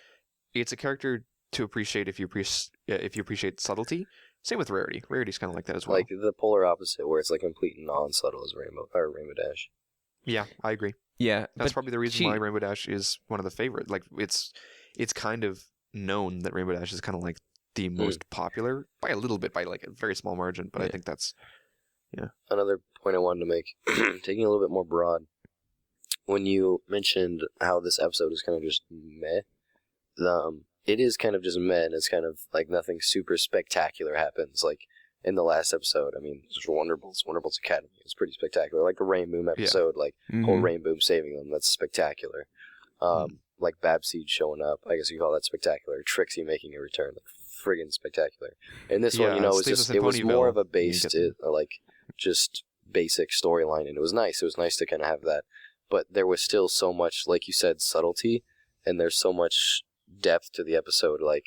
it's a character to appreciate if you appreciate subtlety. Same with Rarity. Rarity's kind of like that as well. Like the polar opposite, where it's like complete non-subtle as Rainbow Dash. Yeah, I agree. Yeah, that's probably the reason why Rainbow Dash is one of the favorite. Like it's kind of known that Rainbow Dash is kind of like the most popular by a little bit, by like a very small margin. But I think that's Another point I wanted to make, taking a little bit more broad, when you mentioned how this episode is kind of just meh, it is kind of just meh, and it's kind of like nothing super spectacular happens. Like in the last episode, I mean, it's Wonderbolt's Academy. It's pretty spectacular. Like the Rain Boom episode, like whole Rain Boom saving them, that's spectacular. Like Babseed showing up, I guess you call that spectacular. Trixie making a return, like friggin' spectacular. And this one, it was more of a based, like just basic storyline, and it was nice. It was nice to kind of have that, but there was still so much, like you said, subtlety, and there's so much depth to the episode. Like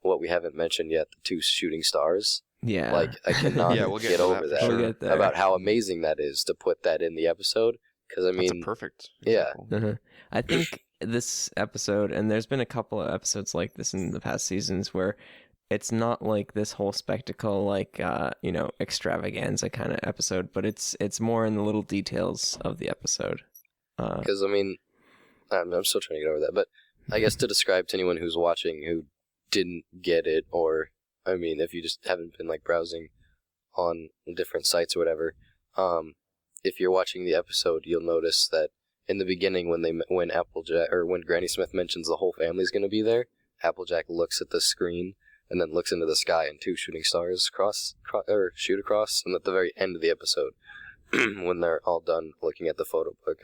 what we haven't mentioned yet, the two shooting stars. Yeah, like I cannot we'll get over that. We'll get there. About how amazing that is to put that in the episode. Because I mean, that's a perfect example. I think this episode, and there's been a couple of episodes like this in the past seasons where it's not like this whole spectacle, like extravaganza kind of episode, but it's more in the little details of the episode. Because I mean, I'm still trying to get over that, but I guess to describe to anyone who's watching who didn't get it, or I mean, if you just haven't been like browsing on different sites or whatever, if you're watching the episode, you'll notice that in the beginning, when Applejack or when Granny Smith mentions the whole family's going to be there, Applejack looks at the screen and then looks into the sky, and two shooting stars shoot across. And at the very end of the episode, when they're all done looking at the photo book,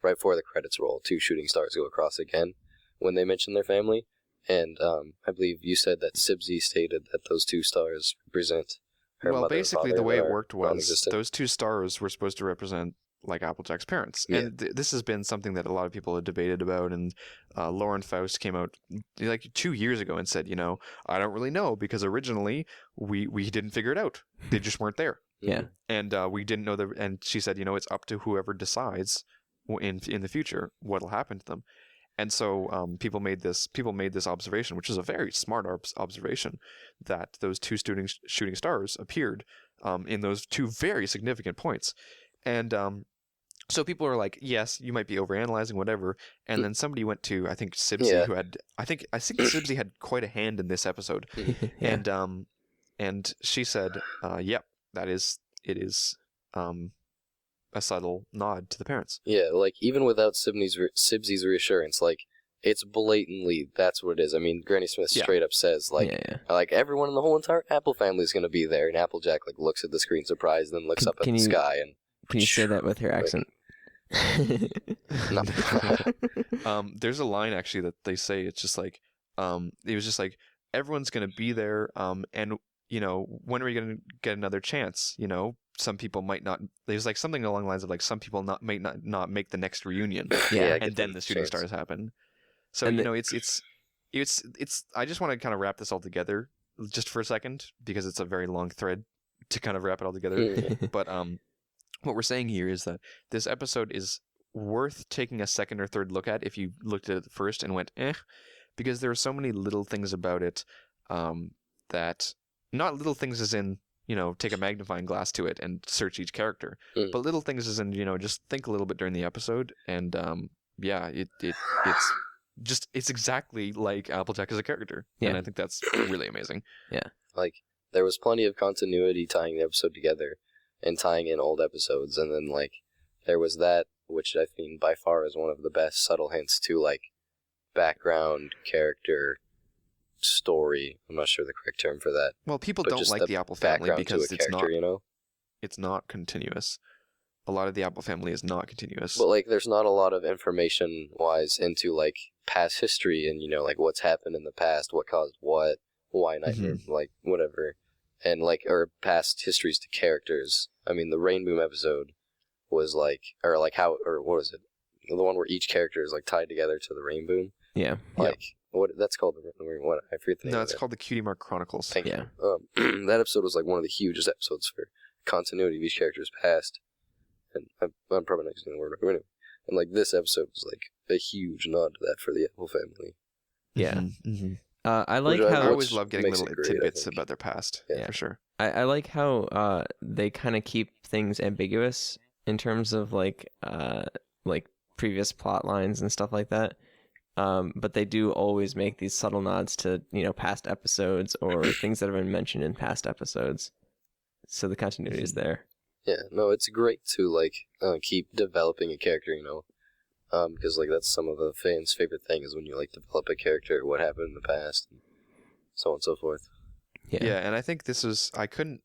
right before the credits roll, two shooting stars go across again when they mention their family. And I believe you said that Sibsy stated that those two stars represent her mother basically and father, the way it worked was non-existent. those two stars were supposed to represent like Applejack's parents. And this has been something that a lot of people have debated about, and Lauren Faust came out like 2 years ago and said, I don't really know, because originally we didn't figure it out. They just weren't there. Yeah. And we didn't know and she said, it's up to whoever decides in the future what'll happen to them. And so people made this observation, which is a very smart observation, that those two shooting stars appeared in those two very significant points. And So people are like, yes, you might be overanalyzing, whatever. And then somebody went to, I think Sibsy, Yeah. who had, I think Sibsy had quite a hand in this episode, Yeah. and she said, yep, it is, a subtle nod to the parents. Yeah, like, even without Sibsy's reassurance, like, it's blatantly, that's what it is. I mean, Granny Smith Yeah. straight up says, like, like, everyone in the whole entire Apple family is going to be there, and Applejack, like, looks at the screen surprised, then looks up at the sky, and... Can you say that with your accent? No. There's a line, actually, that they say, it's just like, it was just like, everyone's going to be there, and, you know, when are we going to get another chance? You know, some people might not. There's like something along the lines of like some people might not make the next reunion, Yeah, and then the shooting stars happen. So And you know, it's. I just want to kind of wrap this all together just for a second because it's a very long thread to kind of wrap it all together. But what we're saying here is that this episode is worth taking a second or third look at if you looked at it first and went because there are so many little things about it that. Not little things as in, you know, take a magnifying glass to it and search each character, but little things as in, you know, just think a little bit during the episode, and it's exactly like Applejack as a character, and I think that's really amazing. Like, there was plenty of continuity tying the episode together and tying in old episodes, and then, like, there was that, which I think by far is one of the best subtle hints to, like, background character story. I'm not sure the correct term for that. Well, people But don't just like the the Apple family background because to a character, you know? it's not continuous. A lot of the Apple family is not continuous. But, like, there's not a lot of information-wise into, like, past history and, you know, like, what's happened in the past, what caused what, why Nightmare, like, whatever. And, like, or past histories to characters. I mean, the Rain Boom episode was, like, or, like, how, or what was it? The one where each character is, like, tied together to the Rain Boom. Yeah. Like, what, that's called, what, I forget the name No, of it's it. called the Cutie Art Chronicles. Thank Yeah. you. That episode was, like, one of the hugest episodes for continuity of each character's past. And I'm probably not using the word right. And, like, this episode was, like, a huge nod to that for the Apple family. Yeah. Mm-hmm. I like Which how I always love getting makes little it great, I tidbits think. about their past, Yeah. for sure. I like how they kind of keep things ambiguous in terms of like previous plot lines and stuff like that. But they do always make these subtle nods to, you know, past episodes or things that have been mentioned in past episodes. So the continuity is there. Yeah, no, it's great to, like, keep developing a character, you know? Because, like, that's some of the fans' favorite thing is when you, like, develop a character, what happened in the past, and so on and so forth. Yeah, and I think this is I couldn't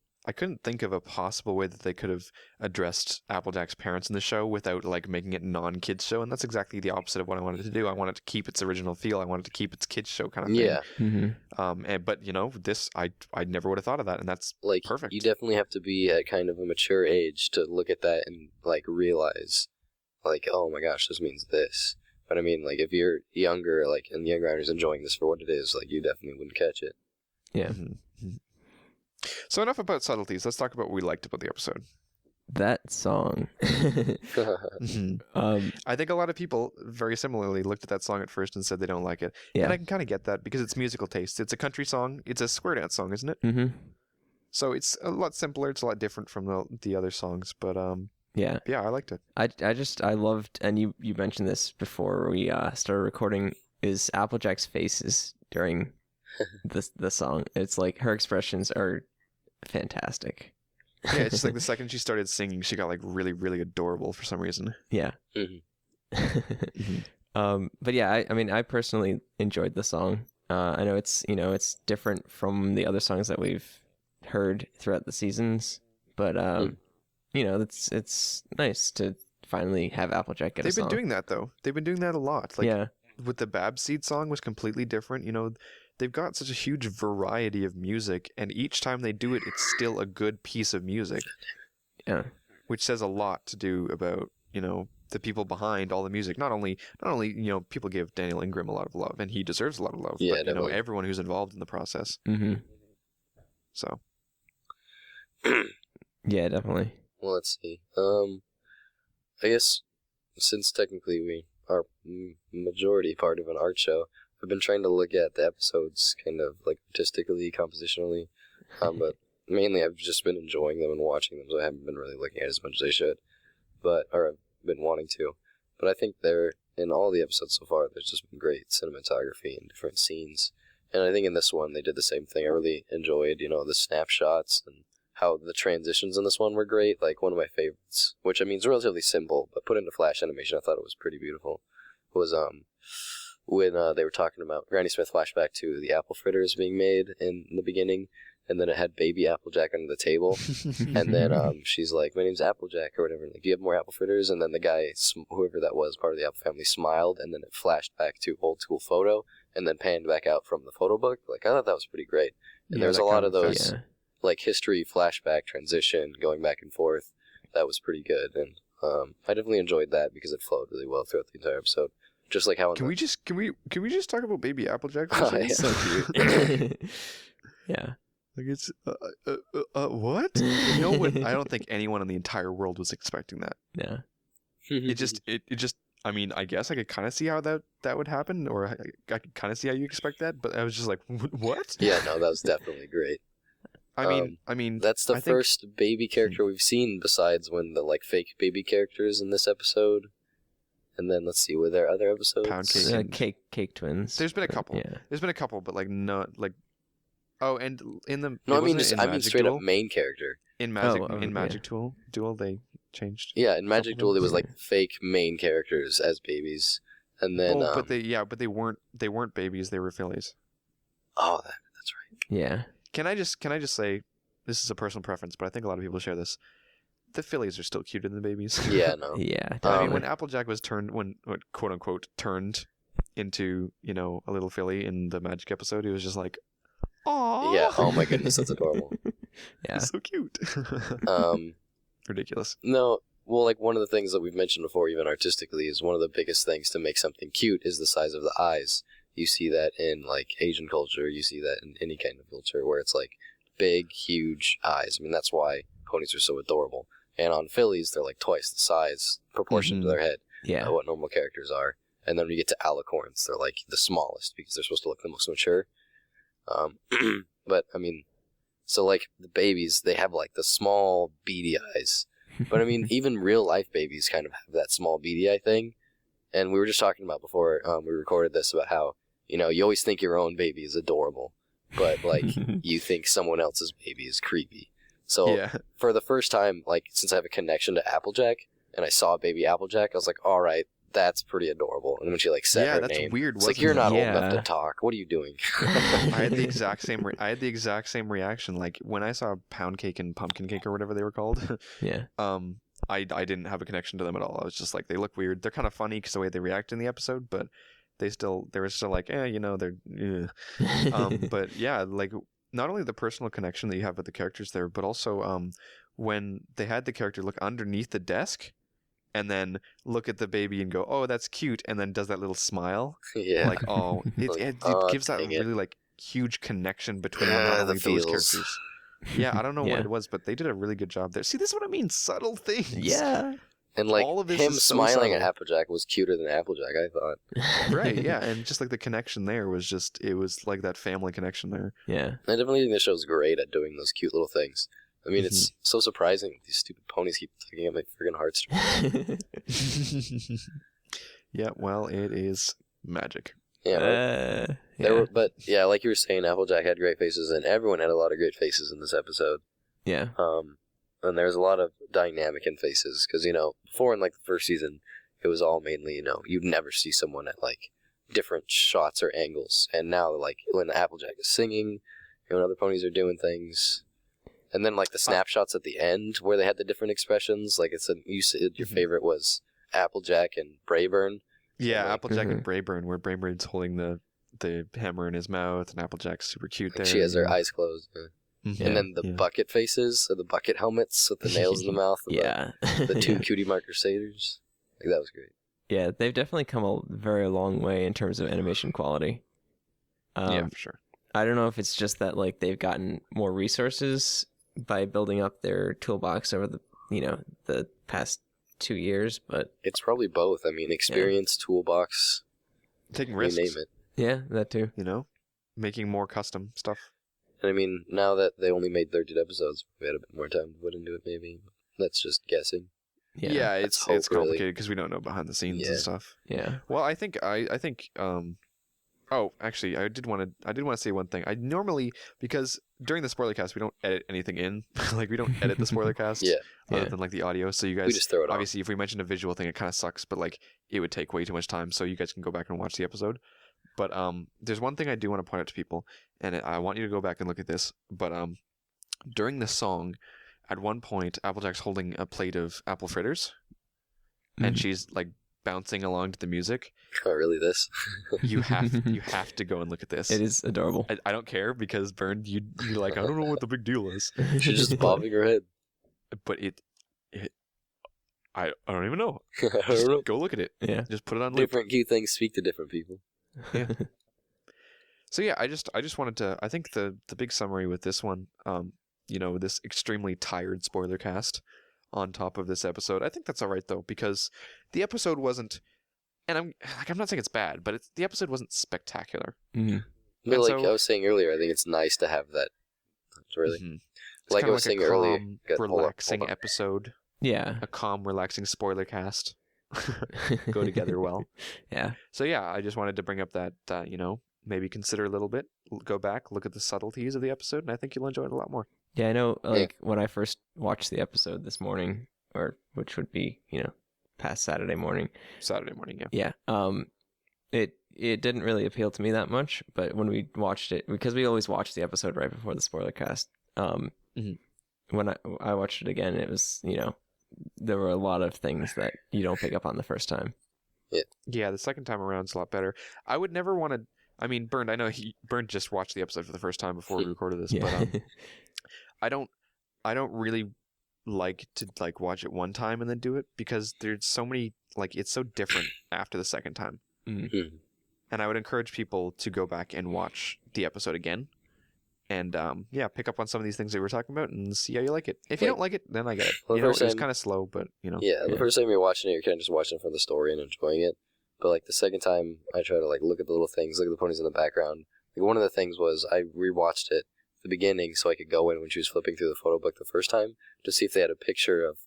think of a possible way that they could have addressed Applejack's parents in the show without like making it a non-kids show, and that's exactly the opposite of what I wanted to do. I wanted to keep its original feel. I wanted to keep its kids show kind of thing. Yeah, Mm-hmm. But you know, this I never would have thought of that, and that's like, perfect. you definitely have to be at kind of a mature age to look at that and, like, realize, like, oh my gosh, this means this. But I mean, like, if you're younger, like, and the younger writer's enjoying this for what it is, like, you definitely wouldn't catch it. Yeah. Mhm. So enough about subtleties. Let's talk about what we liked about the episode. That song. I think a lot of people very similarly looked at that song at first and said they don't like it. Yeah. And I can kind of get that because it's musical taste. It's a country song. It's a square dance song, isn't it? Mm-hmm. So it's a lot simpler. It's a lot different from the other songs. But Yeah. yeah, I liked it. I loved, and you mentioned this before we started recording, is Applejack's faces during the song. It's like her expressions are fantastic. Yeah, it's just like the second she started singing, she got like really, really adorable for some reason. Yeah. Mhm. But yeah, I mean, I personally enjoyed the song. I know it's different from the other songs that we've heard throughout the seasons, but it's nice to finally have Applejack get a They've song. been doing that though. They've been doing that a lot. Like Yeah. with the Bab Seed song was completely different. You know, they've got such a huge variety of music, and each time they do it, it's still a good piece of music. Yeah. Which says a lot to do about, you know, the people behind all the music. Not only, you know, people give Daniel Ingram a lot of love, and he deserves a lot of love, Yeah, but, you know, definitely. everyone who's involved in the process. Mm-hmm. So, Yeah, definitely. Well, let's see. I guess since technically we are majority part of an art show, I've been trying to look at the episodes kind of like artistically, compositionally, but mainly I've just been enjoying them and watching them, so I haven't been really looking at it as much as I should. But been wanting to. But I think in all the episodes so far, there's just been great cinematography and different scenes. And I think in this one, they did the same thing. I really enjoyed, the snapshots and how the transitions in this one were great. Like, one of my favorites, which, I mean, is relatively simple, but put into Flash animation, I thought it was pretty beautiful, was when they were talking about Granny Smith flashback to the apple fritters being made in the beginning, and then it had baby Applejack under the table, and then she's like, "My name's Applejack," or whatever. Like, "Do you have more apple fritters?" And then the guy, whoever that was, part of the Apple family, smiled, and then it flashed back to old school photo, and then panned back out from the photo book. Like, I thought that was pretty great. And there's a lot of those, like, history flashback transition going back and forth. That was pretty good, and I definitely enjoyed that because it flowed really well throughout the entire episode. Just like how can we just talk about baby Applejack? Oh, For a yeah. second? So cute. Yeah. Like, it's what? No one. I don't think anyone in the entire world was expecting that. Yeah. It just. I mean, I guess I could kind of see how that would happen, or I could kind of see how you expect that, but I was just like, what? Yeah, no, that was definitely great. I mean, That's the I think- first baby character we've seen besides when the, like, fake baby characters in this episode. And then, let's see, were there other episodes? Pound Cake. Cake twins. There's been a couple. Yeah. There's been a couple, but like not like. Oh, and in the No, I wasn't mean, it just, in I mean Magic straight Duel? up main character. In Magic yeah. Magic Duel they changed. Yeah, in Magic Couple Duel, of it was, them. like, fake main characters as babies. And then, but they weren't babies. They were fillies. oh, that's right. Yeah. Can I just say, this is a personal preference, but I think a lot of people share this. The fillies are still cuter than the babies. Yeah, no. Yeah. I mean, Definitely. when Applejack was quote unquote turned into a little filly in the Magic episode, he was just like, "Aww." Yeah, oh my goodness, that's adorable. Yeah. It's so cute. Ridiculous. No, well, like, one of the things that we've mentioned before, even artistically, is one of the biggest things to make something cute is the size of the eyes. You see that in, like, Asian culture, you see that in any kind of culture, where it's, like, big, huge eyes. I mean, that's why ponies are so adorable. And on fillies, they're, like, twice the size, proportion to their head, Yeah. what normal characters are. And then when you get to alicorns, they're, like, the smallest, because they're supposed to look the most mature. But, I mean, so, like, the babies, they have, like, the small, beady eyes. But, I mean, even real-life babies kind of have that small, beady eye thing. And we were just talking about before we recorded this about how, you always think your own baby is adorable. But, like, you think someone else's baby is creepy. So, Yeah. for the first time, like, since I have a connection to Applejack, and I saw baby Applejack, I was like, all right, that's pretty adorable. And when she, like, said Yeah, her that's name, weird, it's like, wasn't you're it? not old enough Yeah. to talk. What are you doing? I had the exact same reaction. Like when I saw Pound Cake and Pumpkin Cake or whatever they were called. Yeah. I didn't have a connection to them at all. I was just like, they look weird. They're kind of funny because the way they react in the episode, but they were still like, they're. But yeah, like not only the personal connection that you have with the characters there, but also when they had the character look underneath the desk, and then look at the baby and go, "Oh, that's cute," and then does that little smile. Yeah. Like, oh, it Like, oh, gives that dang it. really like huge connection between Ah, not the only those feels. characters. Yeah, I don't know Yeah. what it was, but they did a really good job there. See, this is what I mean, subtle things. Yeah. And, like, all of this him is so smiling at subtle. Applejack was cuter than Applejack, I thought. Right, yeah, and just like the connection there was it was like that family connection there. Yeah. I definitely think the show's great at doing those cute little things. I mean, it's Mm-hmm. so surprising. These stupid ponies keep tugging at my friggin' heartstrings. Yeah, well, it is magic. Yeah, right? Yeah. But yeah, like you were saying, Applejack had great faces, and everyone had a lot of great faces in this episode. Yeah. And there's a lot of dynamic in faces, because, before in, like, the first season, it was all mainly, you'd never see someone at, like, different shots or angles. And now, like, when Applejack is singing, when other ponies are doing things, and then, like, the snapshots at the end, where they had the different expressions, like, you said your favorite was Applejack and Brayburn. Yeah, like- Applejack and Brayburn, where Brayburn's holding the hammer in his mouth, and Applejack's super cute there. She has her eyes closed. Mhm. And then the bucket faces, or the bucket helmets with the nails in the mouth. And Yeah. The two Cutie Art Crusaders. Like, that was great. Yeah, they've definitely come a very long way in terms of animation quality. Yeah, for sure. I don't know if it's just that like they've gotten more resources by building up their toolbox over the past 2 years, but It's probably both. I mean, experience, toolbox, Taking you risks, name it. yeah, that too. making more custom stuff. And I mean, now that they only made 13 episodes, we had a bit more time to put into it, maybe. That's just guessing. Yeah, Let's it's hope, complicated really. because we don't know behind the scenes and Yeah. stuff. Yeah. Well, I think oh, actually, I did want to say one thing. I normally, because during the Spoilercast we don't edit anything in, like we don't edit the Spoilercast Yeah. other Yeah. than like the audio. So you We guys just throw it on. obviously if we mention a visual thing, it kind of sucks, but like it would take way too much time. So you guys can go back and watch the episode. But there's one thing I do want to point out to people, and I want you to go back and look at this. But during the song, at one point, Applejack's holding a plate of apple fritters, and Mhm. she's like bouncing along to the music. Oh, really? This? You have to go and look at this. It is adorable. I don't care because Bern, you're like, I don't know what the big deal is, She's just bobbing her head. but I don't even know. I Just don't know. go look at it. Yeah. Just put it on loop. Different cute things speak to different people. Yeah. So yeah, I just wanted to. I think the big summary with this one, this extremely tired spoiler cast on top of this episode. I think that's all right though because the episode wasn't, and I'm not saying it's bad, but the episode wasn't spectacular. Mhm. But And like so- I was saying earlier, I think it's nice to have that. Really, Mhm. It's like I kinda was a saying earlier, calm, hold on, relaxing hold on. episode, Yeah. a calm, relaxing spoiler cast. Go together well. Yeah. So yeah, I just wanted to bring up that maybe consider a little bit, go back, look at the subtleties of the episode, and I think you'll enjoy it a lot more. Yeah, I know. Like when I first watched the episode this morning, or which would be past Saturday morning. Saturday morning, yeah. Yeah. It didn't really appeal to me that much, but when we watched it, because we always watch the episode right before the spoiler cast. Mhm. When I watched it again, it was there were a lot of things that you don't pick up on the first time. Yeah, the second time around is a lot better. I would never want to. I mean, Bernd, I know Bernd just watched the episode for the first time before we recorded this, Yeah. but I don't really like to like watch it one time and then do it because there's so many it's so different after the second time. Mhm. And I would encourage people to go back and watch the episode again, and pick up on some of these things that we were talking about and see how you like it. If you Like- don't like it, then I get it. Well, It was first time- kind of slow, but Yeah, Yeah. the first time you're watching it, you're kind of just watching it for the story and enjoying it. But like the second time, I try to like look at the little things, look at the ponies in the background. Like one of the things was I rewatched it at the beginning so I could go in when she was flipping through the photo book the first time to see if they had a picture of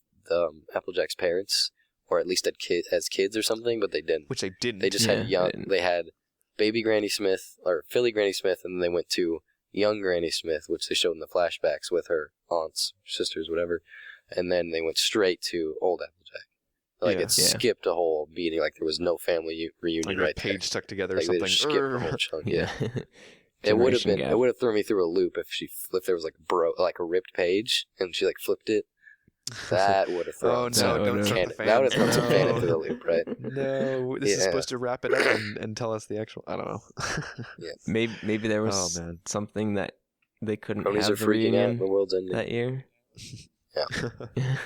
Applejack's parents, or at least as kids or something. But they didn't. which I didn't. They just Yeah, had they young. didn't. They had baby Granny Smith or Philly Granny Smith, and then they went to young Granny Smith, which they showed in the flashbacks with her aunts, sisters, whatever, and then they went straight to old Applejack. Like Yeah. it Yeah. skipped a whole beating, like there was no family reunion like right a page there. stuck together or Like they something. just skipped the whole chunk. Yeah, it would have Generation been. gap. It would have thrown me through a loop if there was like a ripped page and she like flipped it. That would have thrown. Oh no! That Don't would've- start the fan. That would have thrown some fan No. into the loop, right? No, this is Yeah. supposed to wrap it up and tell us the actual. I don't know. Yeah. Maybe there was Oh man. something that they couldn't Ponies are have the freaking out. reunion The world's ending. that year.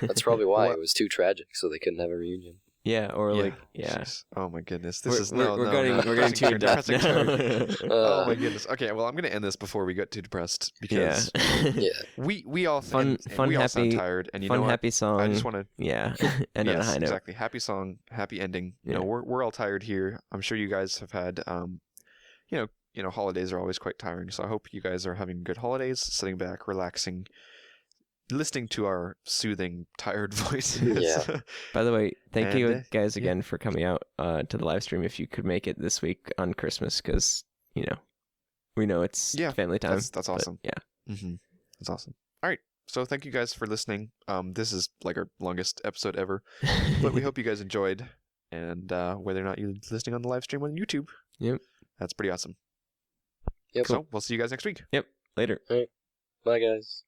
That's probably why What? it was too tragic, so they couldn't have a reunion. Yeah, or like Jeez. Oh my goodness. This We're- is we're- no. we're no, getting- no, we're getting too depressing in-depth turn. now. Oh my goodness. Okay, well I'm gonna end this before we get too depressed Yeah. because Yeah. we all Fun- fun, we all sound happy- tired and you Fun know what? happy song. I just want to Yeah. End on a yes, high note. exactly. Happy song, happy ending. You know, Yeah. we're all tired here. I'm sure you guys have had holidays are always quite tiring. So I hope you guys are having good holidays, sitting back, relaxing, listening to our soothing, tired voices. Yeah. By the way, thank And, you guys yeah. again for coming out to the live stream. If you could make it this week on Christmas, because we know it's Yeah, family time. that's but awesome. Yeah. Mm-hmm. That's awesome. All right. So thank you guys for listening. This is like our longest episode ever, but we hope you guys enjoyed. And whether or not you're listening on the live stream on YouTube, Yep. that's pretty awesome. Yep. So we'll see you guys next week. Later. Bye, guys.